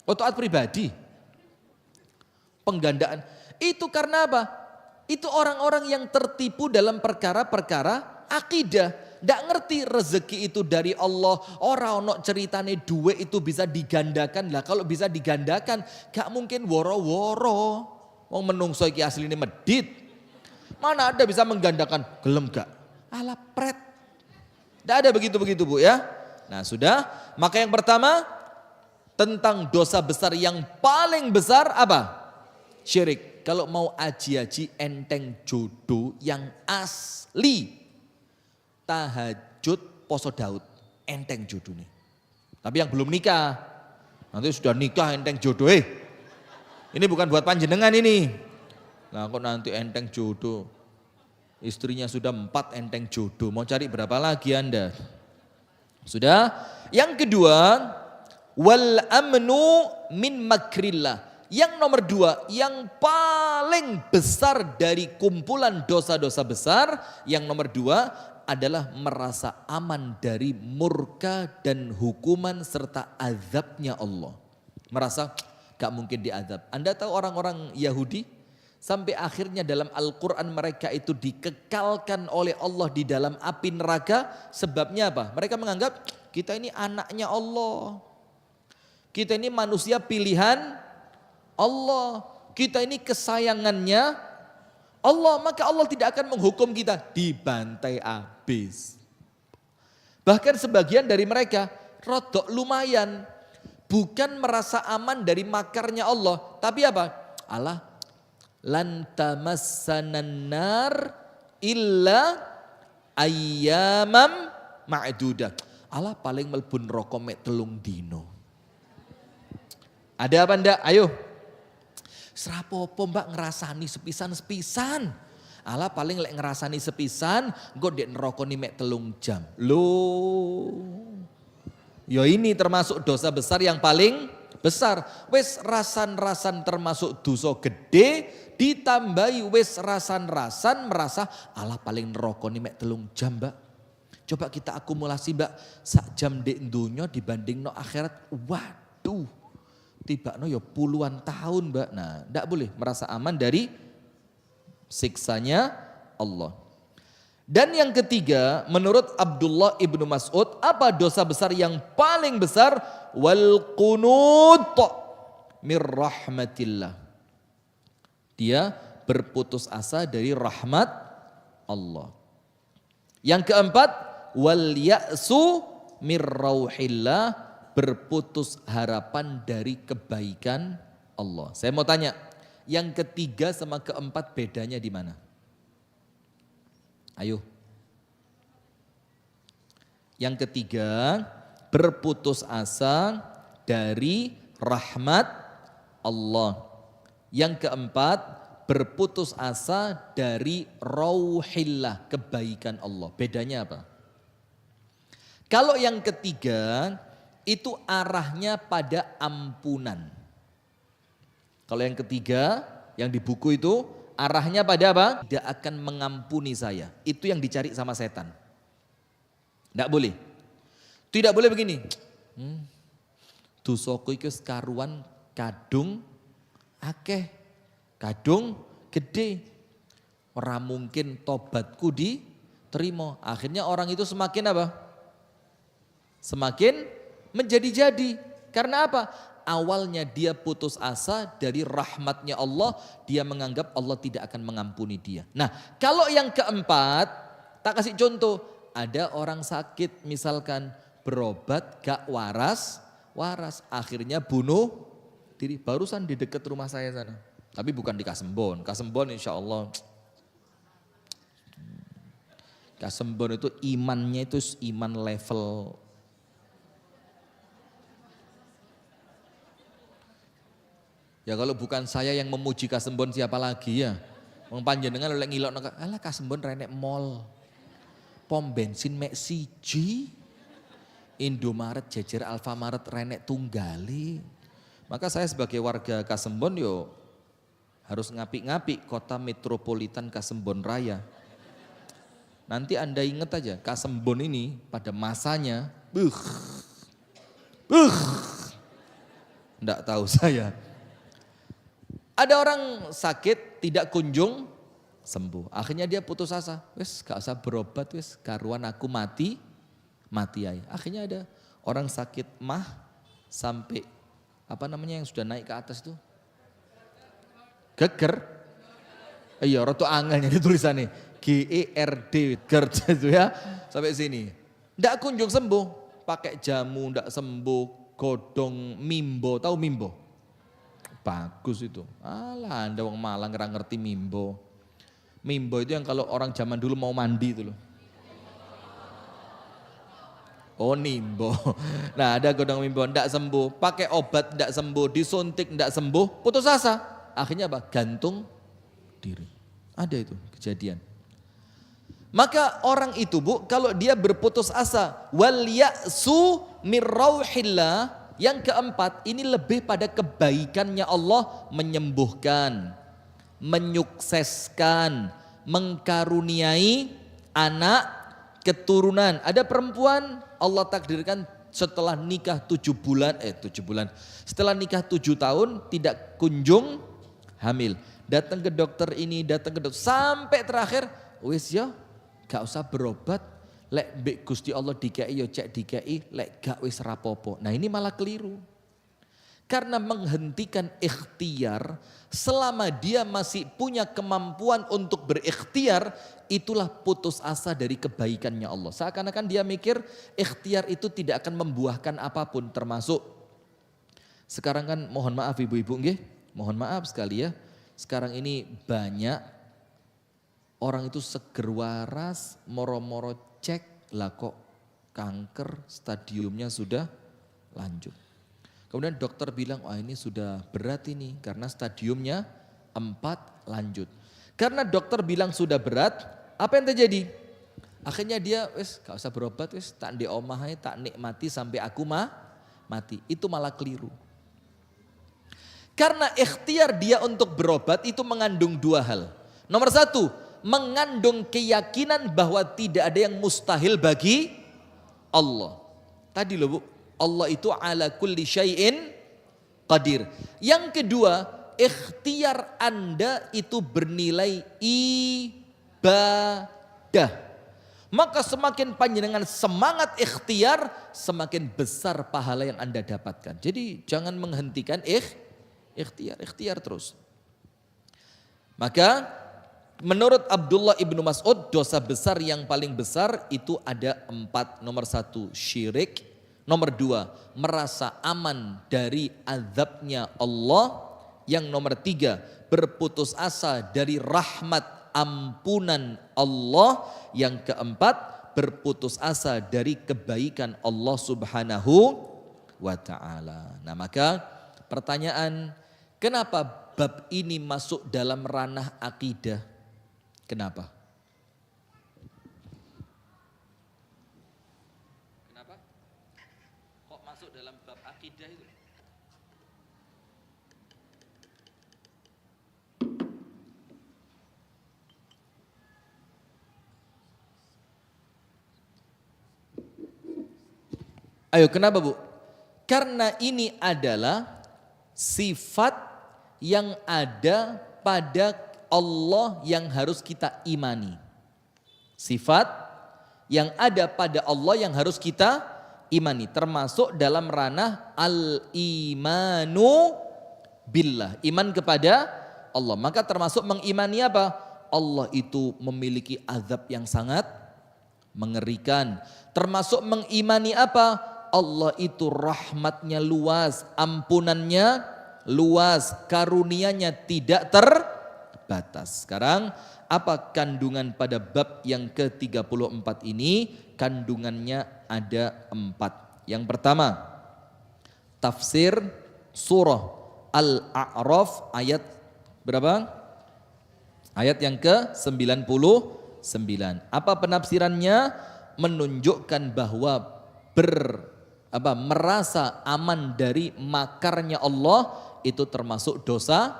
Oh taat pribadi. Penggandaan. Itu karena apa? Itu orang-orang yang tertipu dalam perkara-perkara akidah. Nggak ngerti rezeki itu dari Allah. Orang ono ceritane duit itu bisa digandakan. Lah kalau bisa digandakan gak mungkin woro-woro. Wong menungso iki asline medit. Mana ada bisa menggandakan? Gelem gak? Ala pret. Nggak ada begitu-begitu Bu ya. Nah sudah. Maka yang pertama tentang dosa besar yang paling besar apa? Syirik. Kalau mau aji-aji enteng jodoh yang asli. Tahajud poso Daud. Enteng jodoh nih. Tapi yang belum nikah. Nanti sudah nikah enteng jodoh. Ini bukan buat panjenengan ini. Nah kok nanti enteng jodoh. Istrinya sudah 4 enteng jodoh. Mau cari berapa lagi Anda? Sudah. Yang kedua. Wal amnu min makrillah. Yang nomor 2, yang paling besar dari kumpulan dosa-dosa besar, yang nomor 2 adalah merasa aman dari murka dan hukuman serta azabnya Allah. Merasa gak mungkin diazab. Anda tahu orang-orang Yahudi sampai akhirnya dalam Al-Quran mereka itu dikekalkan oleh Allah di dalam api neraka. Sebabnya apa? Mereka menganggap kita ini anaknya Allah. Kita ini manusia pilihan Allah, kita ini kesayangannya Allah, maka Allah tidak akan menghukum kita, dibantai habis. Bahkan sebagian dari mereka rodok lumayan, bukan merasa aman dari makarnya Allah, tapi apa? Allah lan tamassanan nar illa ayyamam ma'dudah. Allah paling mlebu neraka mek 3 dino. Ada apa ndak? Ayo. Serapopo mbak ngerasani sepisan-sepisan. Allah paling lek ngerasani sepisan, engko ndek neraka ni mek 3 jam. Loh. Ya ini termasuk dosa besar yang paling besar. Wis rasan-rasan termasuk dosa gede, ditambahi wis rasan-rasan merasa Allah paling neraka ni mek 3 jam mbak. Coba kita akumulasi mbak, sak jam dek dunya dibanding no akhirat, waduh. Tiba no ya puluhan tahun mbak. Nah tidak boleh merasa aman dari siksanya Allah. Dan yang ketiga menurut Abdullah ibnu Mas'ud, apa dosa besar yang paling besar? Wal qunut mir rahmatillah. Dia berputus asa dari rahmat Allah. Yang keempat, wal ya'su mir rauhillah, berputus harapan dari kebaikan Allah. Saya mau tanya, yang ketiga sama keempat bedanya di mana? Ayo. Yang ketiga, berputus asa dari rahmat Allah. Yang keempat, berputus asa dari rauhillah, kebaikan Allah. Bedanya apa? Kalau yang ketiga, itu arahnya pada ampunan. Kalau yang ketiga, yang di buku itu arahnya pada apa? Tidak akan mengampuni saya. Itu yang dicari sama setan. Tidak boleh. Tidak boleh begini. Dosaku iki karuan kadung akeh, kadung gede. Ora mungkin tobatku diterima. Akhirnya orang itu semakin apa? Semakin menjadi-jadi. Karena apa? Awalnya dia putus asa dari rahmatnya Allah. Dia menganggap Allah tidak akan mengampuni dia. Nah kalau yang keempat, tak kasih contoh. Ada orang sakit misalkan berobat gak waras. Akhirnya bunuh diri. Barusan di dekat rumah saya sana. Tapi bukan di Kasembon. Kasembon insya Allah. Kasembon itu imannya itu iman level. Ya kalau bukan saya yang memuji Kasembon siapa lagi ya. Wong panjenengan oleh ngilokno alah Kasembon renek mall. Pom bensin mek siji. Indomaret jejer Alfamaret renek tunggali. Maka saya sebagai warga Kasembon yo harus ngapik-ngapik kota metropolitan Kasembon Raya. Nanti Anda ingat aja Kasembon ini pada masanya enggak tahu saya. Ada orang sakit tidak kunjung sembuh. Akhirnya dia putus asa. Wes gak usah berobat wes. Karuan aku mati aja. Akhirnya ada orang sakit mah sampai apa namanya yang sudah naik ke atas itu? Geger. Iya roto angelnya di tulisannya. GERD. GERD itu ya. Sampai sini. Nggak kunjung sembuh. Pakai jamu nggak sembuh. Godong mimbo. Tahu mimbo? Bagus itu. Alah Anda wong Malang ngerti mimbo. Mimbo itu yang kalau orang zaman dulu mau mandi itu loh. Oh nimbo. Nah ada godong mimbo enggak sembuh. Pakai obat enggak sembuh. Disuntik enggak sembuh. Putus asa. Akhirnya apa? Gantung diri. Ada itu kejadian. Maka orang itu bu kalau dia berputus asa. Wal ya'su mir rauhillah. Yang keempat, ini lebih pada kebaikannya Allah menyembuhkan, menyukseskan, mengkaruniai anak, keturunan. Ada perempuan Allah takdirkan setelah nikah 7 bulan, setelah nikah 7 tahun tidak kunjung hamil. Datang ke dokter ini, datang ke dokter, sampai terakhir, wis ya gak usah berobat. Lek mbek Gusti Allah dikei yo cek dikei, lek gak wis rapopo. Nah ini malah keliru. Karena menghentikan ikhtiar selama dia masih punya kemampuan untuk berikhtiar, itulah putus asa dari kebaikannya Allah. Seakan-akan dia mikir ikhtiar itu tidak akan membuahkan apapun, termasuk sekarang kan mohon maaf ibu-ibu nggih, mohon maaf sekali ya. Sekarang ini banyak orang itu seger waras, moro-moro cek, lah kok kanker stadiumnya sudah lanjut. Kemudian dokter bilang, wah ini sudah berat ini karena stadiumnya 4 lanjut. Karena dokter bilang sudah berat, apa yang terjadi? Akhirnya dia wis gak usah berobat, wis tak ndek omah ae, tak nikmati sampai aku mati. Itu malah keliru. Karena ikhtiar dia untuk berobat itu mengandung 2 hal. Nomor 1, mengandung keyakinan bahwa tidak ada yang mustahil bagi Allah. Tadi loh Bu, Allah itu ala kulli syai'in qadir. Yang kedua, ikhtiar Anda itu bernilai ibadah. Maka semakin panjenengan semangat ikhtiar, semakin besar pahala yang Anda dapatkan. Jadi jangan menghentikan ikhtiar terus. Maka menurut Abdullah ibnu Mas'ud, dosa besar yang paling besar itu ada 4. Nomor 1, syirik. Nomor 2, merasa aman dari azabnya Allah. Yang nomor 3, berputus asa dari rahmat ampunan Allah. Yang keempat, berputus asa dari kebaikan Allah subhanahu wa ta'ala. Nah maka pertanyaan, kenapa bab ini masuk dalam ranah akidah? Kenapa? Kenapa? Kok masuk dalam bab akidah itu? Ayo, kenapa Bu? Karena ini adalah sifat yang ada pada Allah yang harus kita imani. Sifat yang ada pada Allah yang harus kita imani. Termasuk dalam ranah al-imanu billah. Iman kepada Allah. Maka termasuk mengimani apa? Allah itu memiliki azab yang sangat mengerikan. Termasuk mengimani apa? Allah itu rahmatnya luas, ampunannya luas, karunianya tidak terbatas. Sekarang apa kandungan pada bab yang ke-34 ini? Kandungannya ada 4. Yang pertama, tafsir surah Al-A'raf ayat berapa? Ayat yang ke-99. Apa penafsirannya? Menunjukkan bahwa merasa aman dari makarnya Allah itu termasuk dosa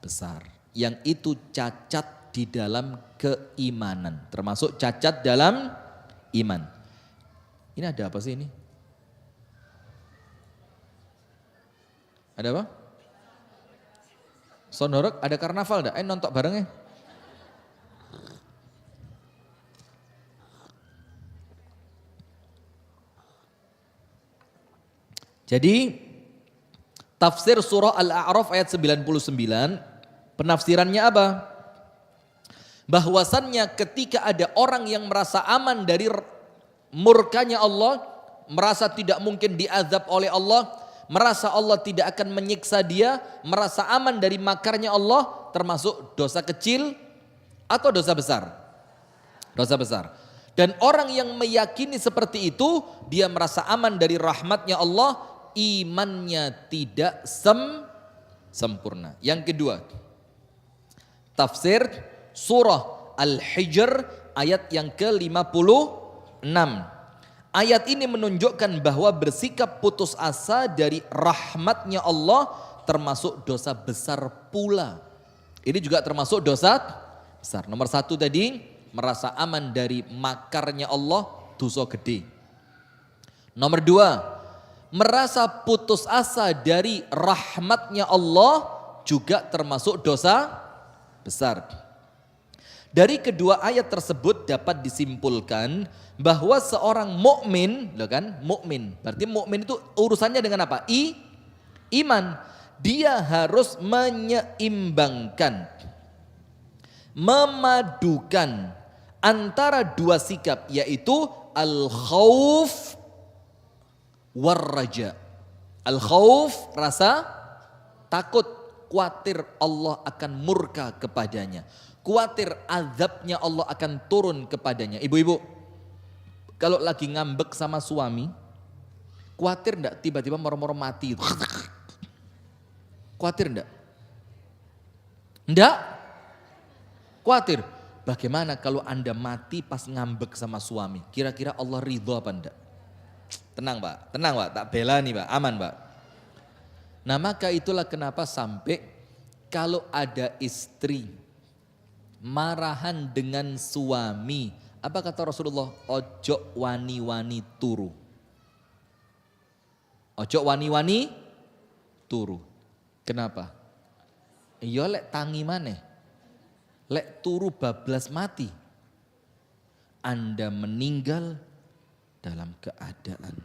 besar. Yang itu cacat di dalam keimanan. Termasuk cacat dalam iman. Ini ada apa sih ini? Ada apa? Sonorok, ada karnaval dah? Ayo nonton bareng ya. Jadi tafsir surah Al-A'raf ayat 99, penafsirannya apa? Bahwasannya ketika ada orang yang merasa aman dari murkanya Allah, merasa tidak mungkin diazab oleh Allah, merasa Allah tidak akan menyiksa dia, merasa aman dari makarnya Allah, termasuk dosa kecil atau dosa besar? Dosa besar. Dan orang yang meyakini seperti itu, dia merasa aman dari rahmatnya Allah, imannya tidak sempurna. Yang kedua, tafsir surah Al-Hijr ayat yang ke-56. Ayat ini menunjukkan bahwa bersikap putus asa dari rahmatnya Allah termasuk dosa besar pula. Ini juga termasuk dosa besar. Nomor 1 tadi, merasa aman dari makarnya Allah, dosa gede. Nomor 2, merasa putus asa dari rahmatnya Allah juga termasuk dosa besar. Dari kedua ayat tersebut dapat disimpulkan bahwa seorang mukmin, loh kan, mukmin. Berarti mukmin itu urusannya dengan apa? Iman. Dia harus menyeimbangkan, memadukan antara 2 sikap, yaitu al-khauf war-raja. Al-khauf, rasa takut, khawatir Allah akan murka kepadanya. khawatir azabnya Allah akan turun kepadanya. Ibu-ibu, kalau lagi ngambek sama suami, khawatir enggak tiba-tiba moro-moro mati? Khawatir enggak? Enggak? Khawatir. Bagaimana kalau Anda mati pas ngambek sama suami? Kira-kira Allah ridho apa enggak? Tenang Pak, tak bela nih Pak, aman Pak. Nah maka itulah kenapa sampai kalau ada istri marahan dengan suami, apa kata Rasulullah? Ojo wani-wani turu. Ojo wani-wani turu. Kenapa? Iya lek tangi maneh. Lek turu bablas mati. Anda meninggal dalam keadaan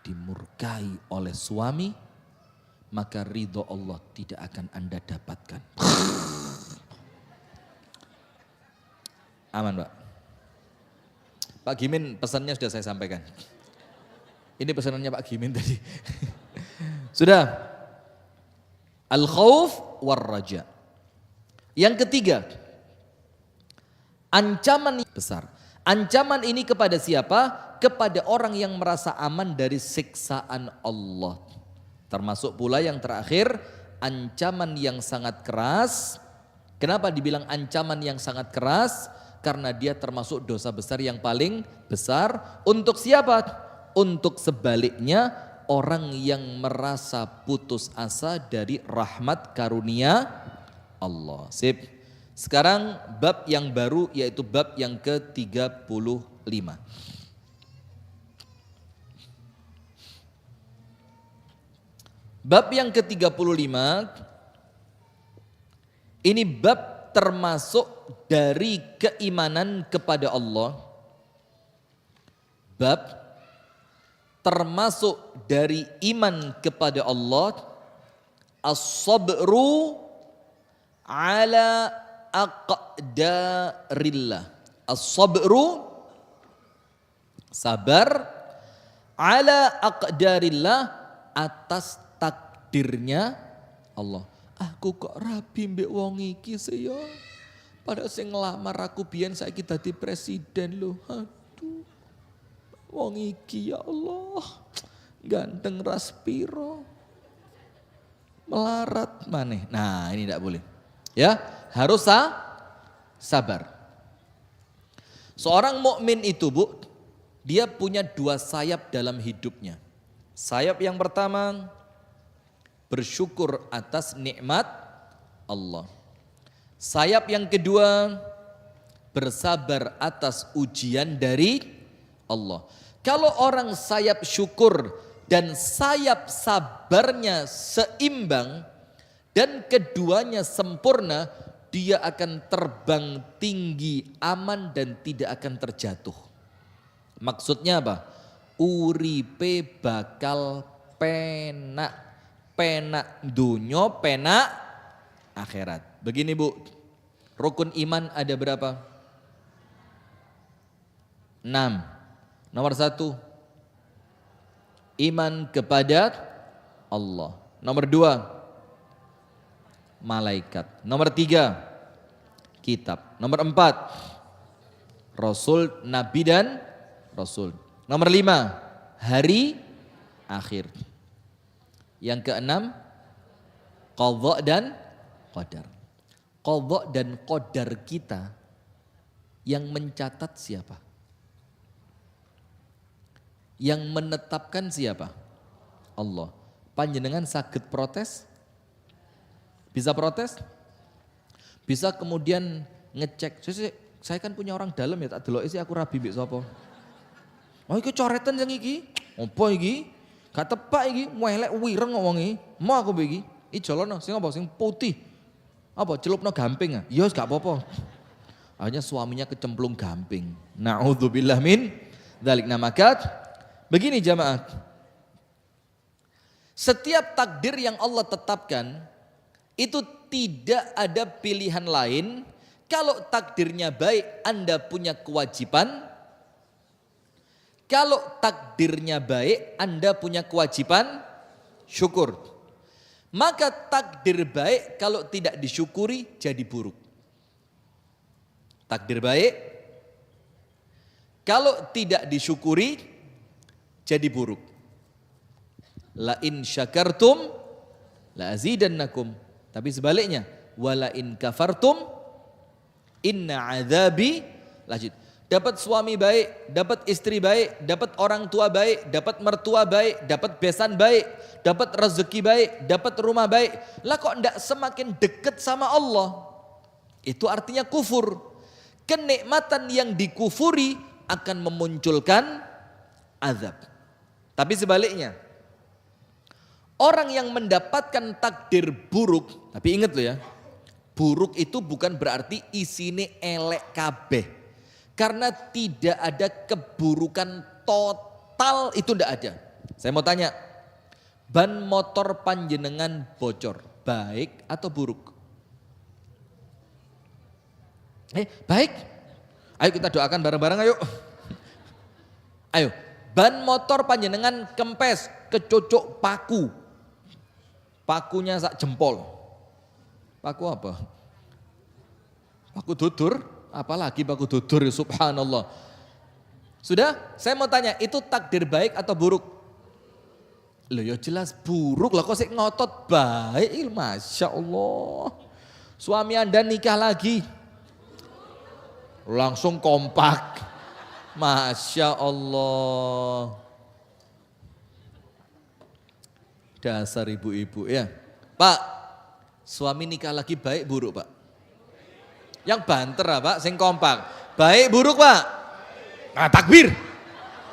dimurkai oleh suami, maka ridho Allah tidak akan Anda dapatkan. Aman Pak. Pak Gimin pesannya sudah saya sampaikan. Ini pesanannya Pak Gimin tadi. Sudah. Al-khawf war-raja. Yang ketiga, ancaman besar. Ancaman ini kepada siapa? Kepada orang yang merasa aman dari siksaan Allah. Termasuk pula yang terakhir, ancaman yang sangat keras. Kenapa dibilang ancaman yang sangat keras? Karena dia termasuk dosa besar yang paling besar. Untuk siapa? Untuk sebaliknya orang yang merasa putus asa dari rahmat karunia Allah. Sip. Sekarang bab yang baru yaitu bab yang ke-35. Bab yang ke-35 ini bab termasuk dari keimanan kepada Allah. Bab termasuk dari iman kepada Allah. As-sabru ala aqdarillah. As-sabru, sabar, ala aqdarillah, atas takdirnya Allah. Aku kok rabi mbek wong iki sih ya. Padahal sing nglamar aku biyen saiki dadi presiden lho. Aduh. Wong iki ya Allah. Ganteng ras piro. Melarat maneh. Nah, ini tidak boleh. Ya, harus sabar. Seorang mukmin itu, Bu, dia punya dua sayap dalam hidupnya. Sayap yang pertama, bersyukur atas nikmat Allah. Sayap yang kedua, bersabar atas ujian dari Allah. Kalau orang sayap syukur dan sayap sabarnya seimbang dan keduanya sempurna, dia akan terbang tinggi, aman dan tidak akan terjatuh. Maksudnya apa? Uripe bakal penak. Penak dunyo, penak akhirat. Begini Bu, rukun iman ada berapa? 6. Nomor 1, iman kepada Allah. Nomor 2, malaikat. Nomor 3, kitab. Nomor 4, Rasul, Nabi dan Rasul. Nomor 5, hari akhir. Yang keenam, qadha dan qadar. Qadha dan qadar kita yang mencatat siapa? Yang menetapkan siapa? Allah. Panjenengan saged protes? Bisa protes? Bisa kemudian ngecek. Saya kan punya orang dalam ya, tak deloki sih aku rabi mbek sapa. Oh iki coretan yang iki. Apa iki? Gak tepak iki, welek wireng ngomongi. Mau aku iki. Ijolono sing apa? Sing putih. Apa celupno gamping ah? Ya gak apa-apa. Akhirnya suaminya kecemplung gamping. Na'udzubillah min dzalik. Maka begini jamaah. Setiap takdir yang Allah tetapkan itu tidak ada pilihan lain. Kalau takdirnya baik, Anda punya kewajiban. Kalau takdirnya baik, Anda punya kewajiban syukur. Maka takdir baik kalau tidak disyukuri jadi buruk. Takdir baik, kalau tidak disyukuri jadi buruk. La in syakartum la azidannakum. Tapi sebaliknya, wala in kafartum inna adzabi lashadid. Dapat suami baik, dapat istri baik, dapat orang tua baik, dapat mertua baik, dapat besan baik, dapat rezeki baik, dapat rumah baik. Lah kok enggak semakin dekat sama Allah? Itu artinya kufur. Kenikmatan yang dikufuri akan memunculkan azab. Tapi sebaliknya, orang yang mendapatkan takdir buruk, tapi ingat loh ya, buruk itu bukan berarti isine elek kabeh. Karena tidak ada keburukan total, itu tidak ada. Saya mau tanya, ban motor panjenengan bocor, baik atau buruk? Baik. Ayo kita doakan bareng-bareng ayo. Ayo, ban motor panjenengan kempes, kecocok paku. Pakunya sak jempol. Paku apa? Paku dudur. Apalagi paku dudur, subhanallah. Sudah? Saya mau tanya, itu takdir baik atau buruk? Loh ya jelas buruk lah, kok sih ngotot baik, Masya Allah. Suami Anda nikah lagi, langsung kompak. Masya Allah. Dasar ibu-ibu ya. Pak, suami nikah lagi baik buruk Pak? Yang banter Pak, sing kompak. Baik buruk Pak? Nah, takbir.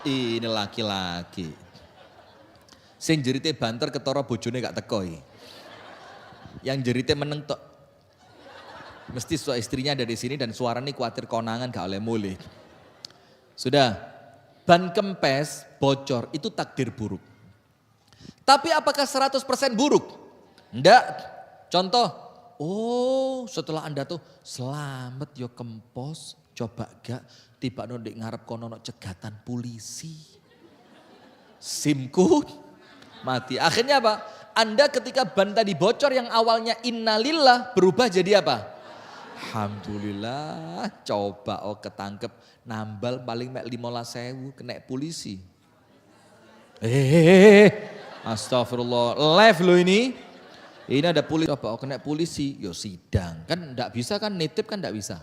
Ini laki-laki. Sing jerite banter ketara bojone gak tekoi. Yang jerite meneng tok. Mesti istrinya ada di sini dan suaranya khawatir konangan gak oleh mulih. Sudah, ban kempes bocor itu takdir buruk. Tapi apakah 100% buruk? Enggak. Contoh, oh setelah Anda tuh selamat yo kempos, coba gak tiba nondik ngarep kono cegatan polisi. SIM-ku mati. Akhirnya apa? Anda ketika ban tadi bocor yang awalnya innalillah berubah jadi apa? Alhamdulillah, coba ketangkep nambal paling mek 15.000 kena polisi. Astagfirullah, live lo ini. Ini ada polisi, coba kena polisi, yo sidang. Kan enggak bisa kan, nitip kan enggak bisa.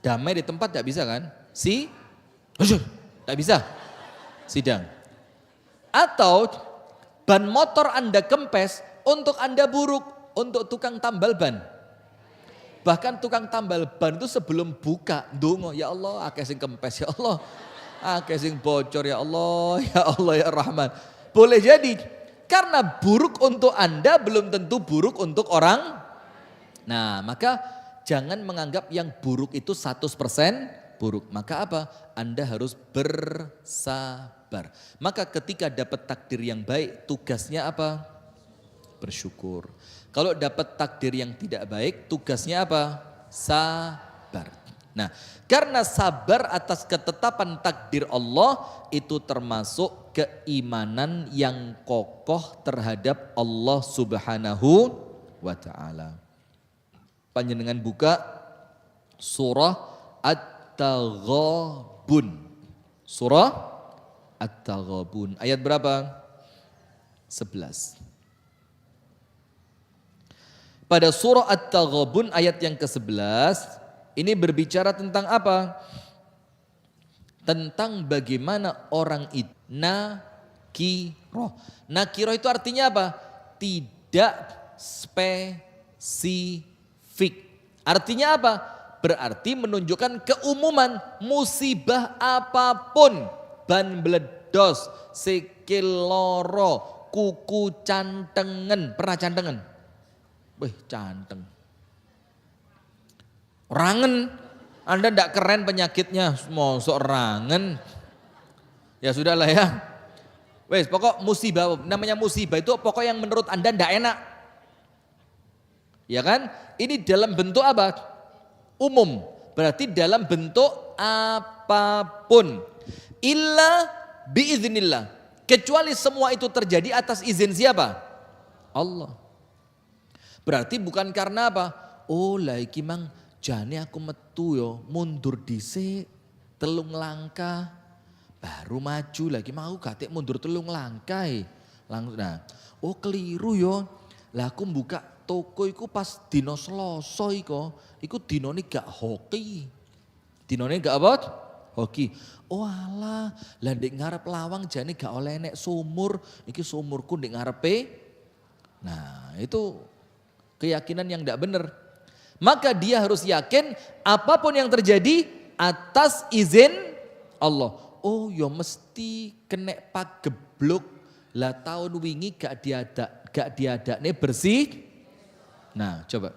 Damai di tempat enggak bisa kan? Enggak bisa. Sidang. Atau ban motor Anda kempes, untuk Anda buruk, untuk tukang tambal ban. Bahkan tukang tambal ban itu sebelum buka, ndonga, ya Allah, akeh sing kempes, ya Allah. Akeh sing bocor, ya Allah, ya Rahman. Boleh jadi. Karena buruk untuk Anda belum tentu buruk untuk orang. Nah maka jangan menganggap yang buruk itu 100% buruk. Maka apa? Anda harus bersabar. Maka ketika dapat takdir yang baik, tugasnya apa? Bersyukur. Kalau dapat takdir yang tidak baik, tugasnya apa? Sabar. Nah, karena sabar atas ketetapan takdir Allah itu termasuk keimanan yang kokoh terhadap Allah Subhanahu wa ta'ala. Panjenengan buka surah At-Taghabun. Surah At-Taghabun. Ayat berapa? 11. Pada surah At-Taghabun ayat yang ke-11 ini berbicara tentang apa? Tentang bagaimana orang itu nakiroh. Nakiroh itu artinya apa? Tidak spesifik. Artinya apa? Berarti menunjukkan keumuman musibah apapun. Ban bledos, sikil loro, kuku cantengen. Pernah cantengen? Wih canteng. Rangen, Anda tidak keren penyakitnya, mosok rangen. Ya sudahlah ya. Wes pokok musibah, namanya musibah itu pokok yang menurut Anda tidak enak. Ya kan? Ini dalam bentuk apa? Umum, berarti dalam bentuk apapun. Illa biiznillah. Kecuali semua itu terjadi atas izin siapa? Allah. Berarti bukan karena apa? Oh lah iki mang Jane aku metu yo, mundur dhisik 3 langkah baru maju lagi, mau gatek mundur 3 langkah. Langsung nah, oh keliru yo. Lah aku buka toko iku pas dino Selasa iku dinone gak hoki. Dinone gak apa? Hoki. Oh alah, lah ndek ngarep lawang jane gak oleh nek sumur, iki sumurku ndek ngarepe. Nah, itu keyakinan yang tidak benar. Maka dia harus yakin apapun yang terjadi atas izin Allah. Oh ya mesti kena pagebluk. Lah tahun wingi gak diadakne bersih. Nah coba.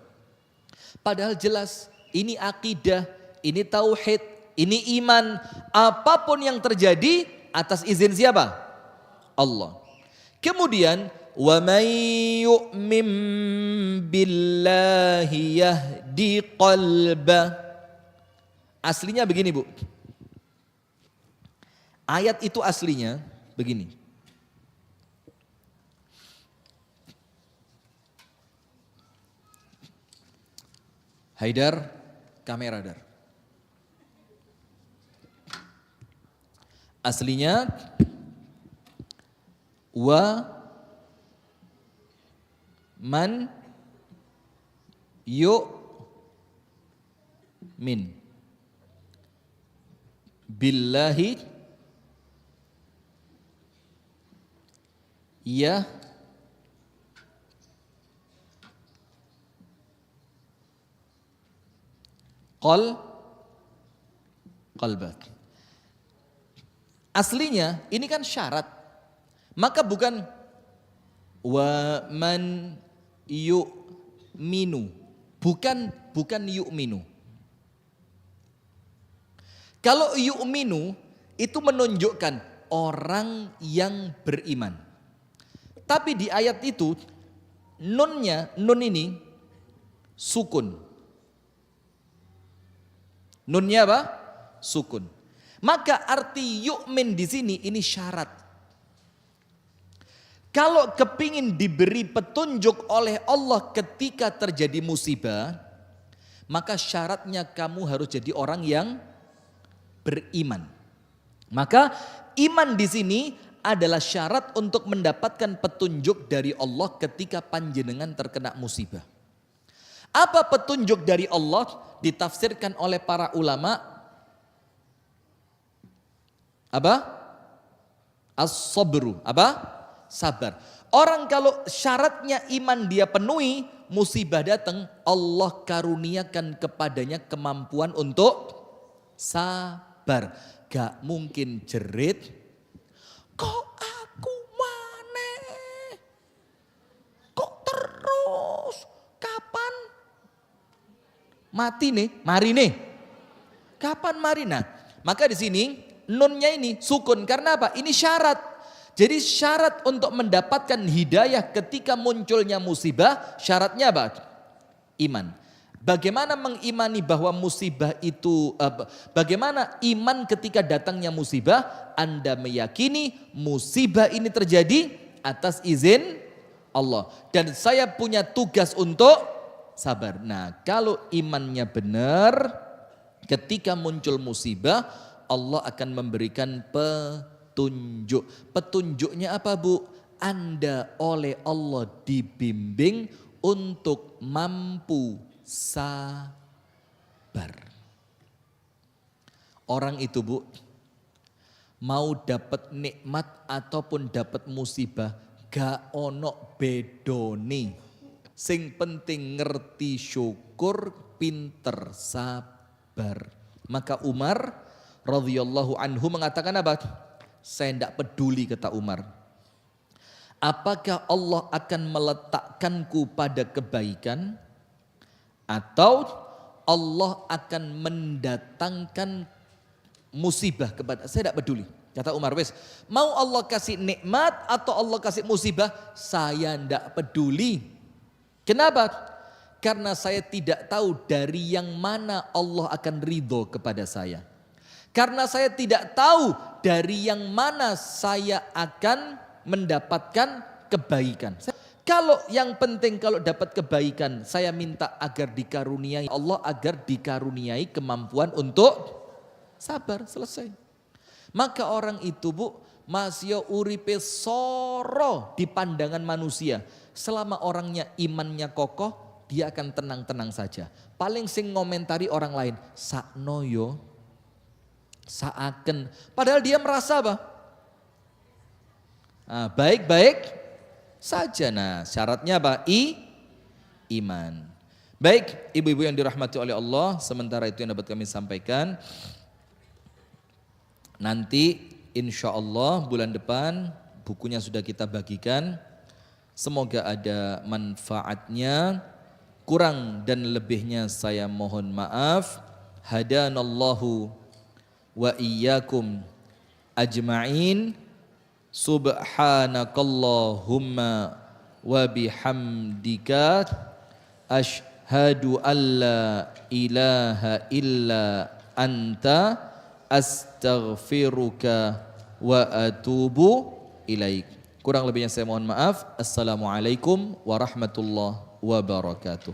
Padahal jelas ini akidah, ini tauhid, ini iman. Apapun yang terjadi atas izin siapa? Allah. Kemudian wa may yu'min billahi yahdi qalba. Aslinya begini Bu. Ayat itu aslinya begini. Haidar, kamera Dar. Aslinya wa man yu'min billahi ya qalbat. Aslinya ini kan syarat. Maka bukan wa man yu'minu. Bukan yu'minu. Kalau yu'minu itu menunjukkan orang yang beriman. Tapi di ayat itu nun ini sukun. Nunnya apa? Sukun. Maka arti yu'min di sini ini syarat. Kalau kepingin diberi petunjuk oleh Allah ketika terjadi musibah, maka syaratnya kamu harus jadi orang yang beriman. Maka iman di sini adalah syarat untuk mendapatkan petunjuk dari Allah ketika panjenengan terkena musibah. Apa petunjuk dari Allah? Ditafsirkan oleh para ulama apa? As-sabru, apa? Sabar. Orang kalau syaratnya iman dia penuhi, musibah datang, Allah karuniakan kepadanya kemampuan untuk sabar. Gak mungkin jerit, kok aku maneh? Kok terus? Kapan mati nih? Mari nih. Kapan mari? Nah, maka di sini nunnya ini sukun karena apa? Ini syarat. Jadi syarat untuk mendapatkan hidayah ketika munculnya musibah, syaratnya apa? Iman. Bagaimana mengimani bahwa musibah itu, bagaimana iman ketika datangnya musibah? Anda meyakini musibah ini terjadi atas izin Allah. Dan saya punya tugas untuk sabar. Nah kalau imannya benar, ketika muncul musibah, Allah akan memberikan petunjuk. Petunjuknya apa Bu? Anda oleh Allah dibimbing untuk mampu sabar. Orang itu Bu, mau dapat nikmat ataupun dapat musibah, gak ono bedone. Sing penting ngerti syukur, pinter sabar. Maka Umar radhiyallahu anhu mengatakan apa? Saya tidak peduli, kata Umar. Apakah Allah akan meletakkanku pada kebaikan atau Allah akan mendatangkan musibah kepada saya? Tidak peduli. Kata Umar, wes mau Allah kasih nikmat atau Allah kasih musibah, saya tidak peduli. Kenapa? Karena saya tidak tahu dari yang mana Allah akan ridho kepada saya. Karena saya tidak tahu dari yang mana saya akan mendapatkan kebaikan. Kalau yang penting kalau dapat kebaikan, saya minta agar dikaruniai Allah, agar dikaruniai kemampuan untuk sabar, selesai. Maka orang itu Bu, masya uripe soro di pandangan manusia. Selama orangnya imannya kokoh, dia akan tenang-tenang saja. Paling sing ngomentari orang lain, sakno yo, saaken. Padahal dia merasa apa? Baik-baik saja. Nah syaratnya apa? Iman. Baik ibu-ibu yang dirahmati oleh Allah, sementara itu yang dapat kami sampaikan. Nanti insya Allah bulan depan bukunya sudah kita bagikan. Semoga ada manfaatnya. Kurang dan lebihnya saya mohon maaf. Hadanallahu wa iyyakum ajma'in. Subhanakallahumma wa bihamdika asyhadu an la ilaha illa anta astaghfiruka wa atubu ilaik. Kurang lebihnya saya mohon maaf. Assalamualaikum warahmatullahi wabarakatuh.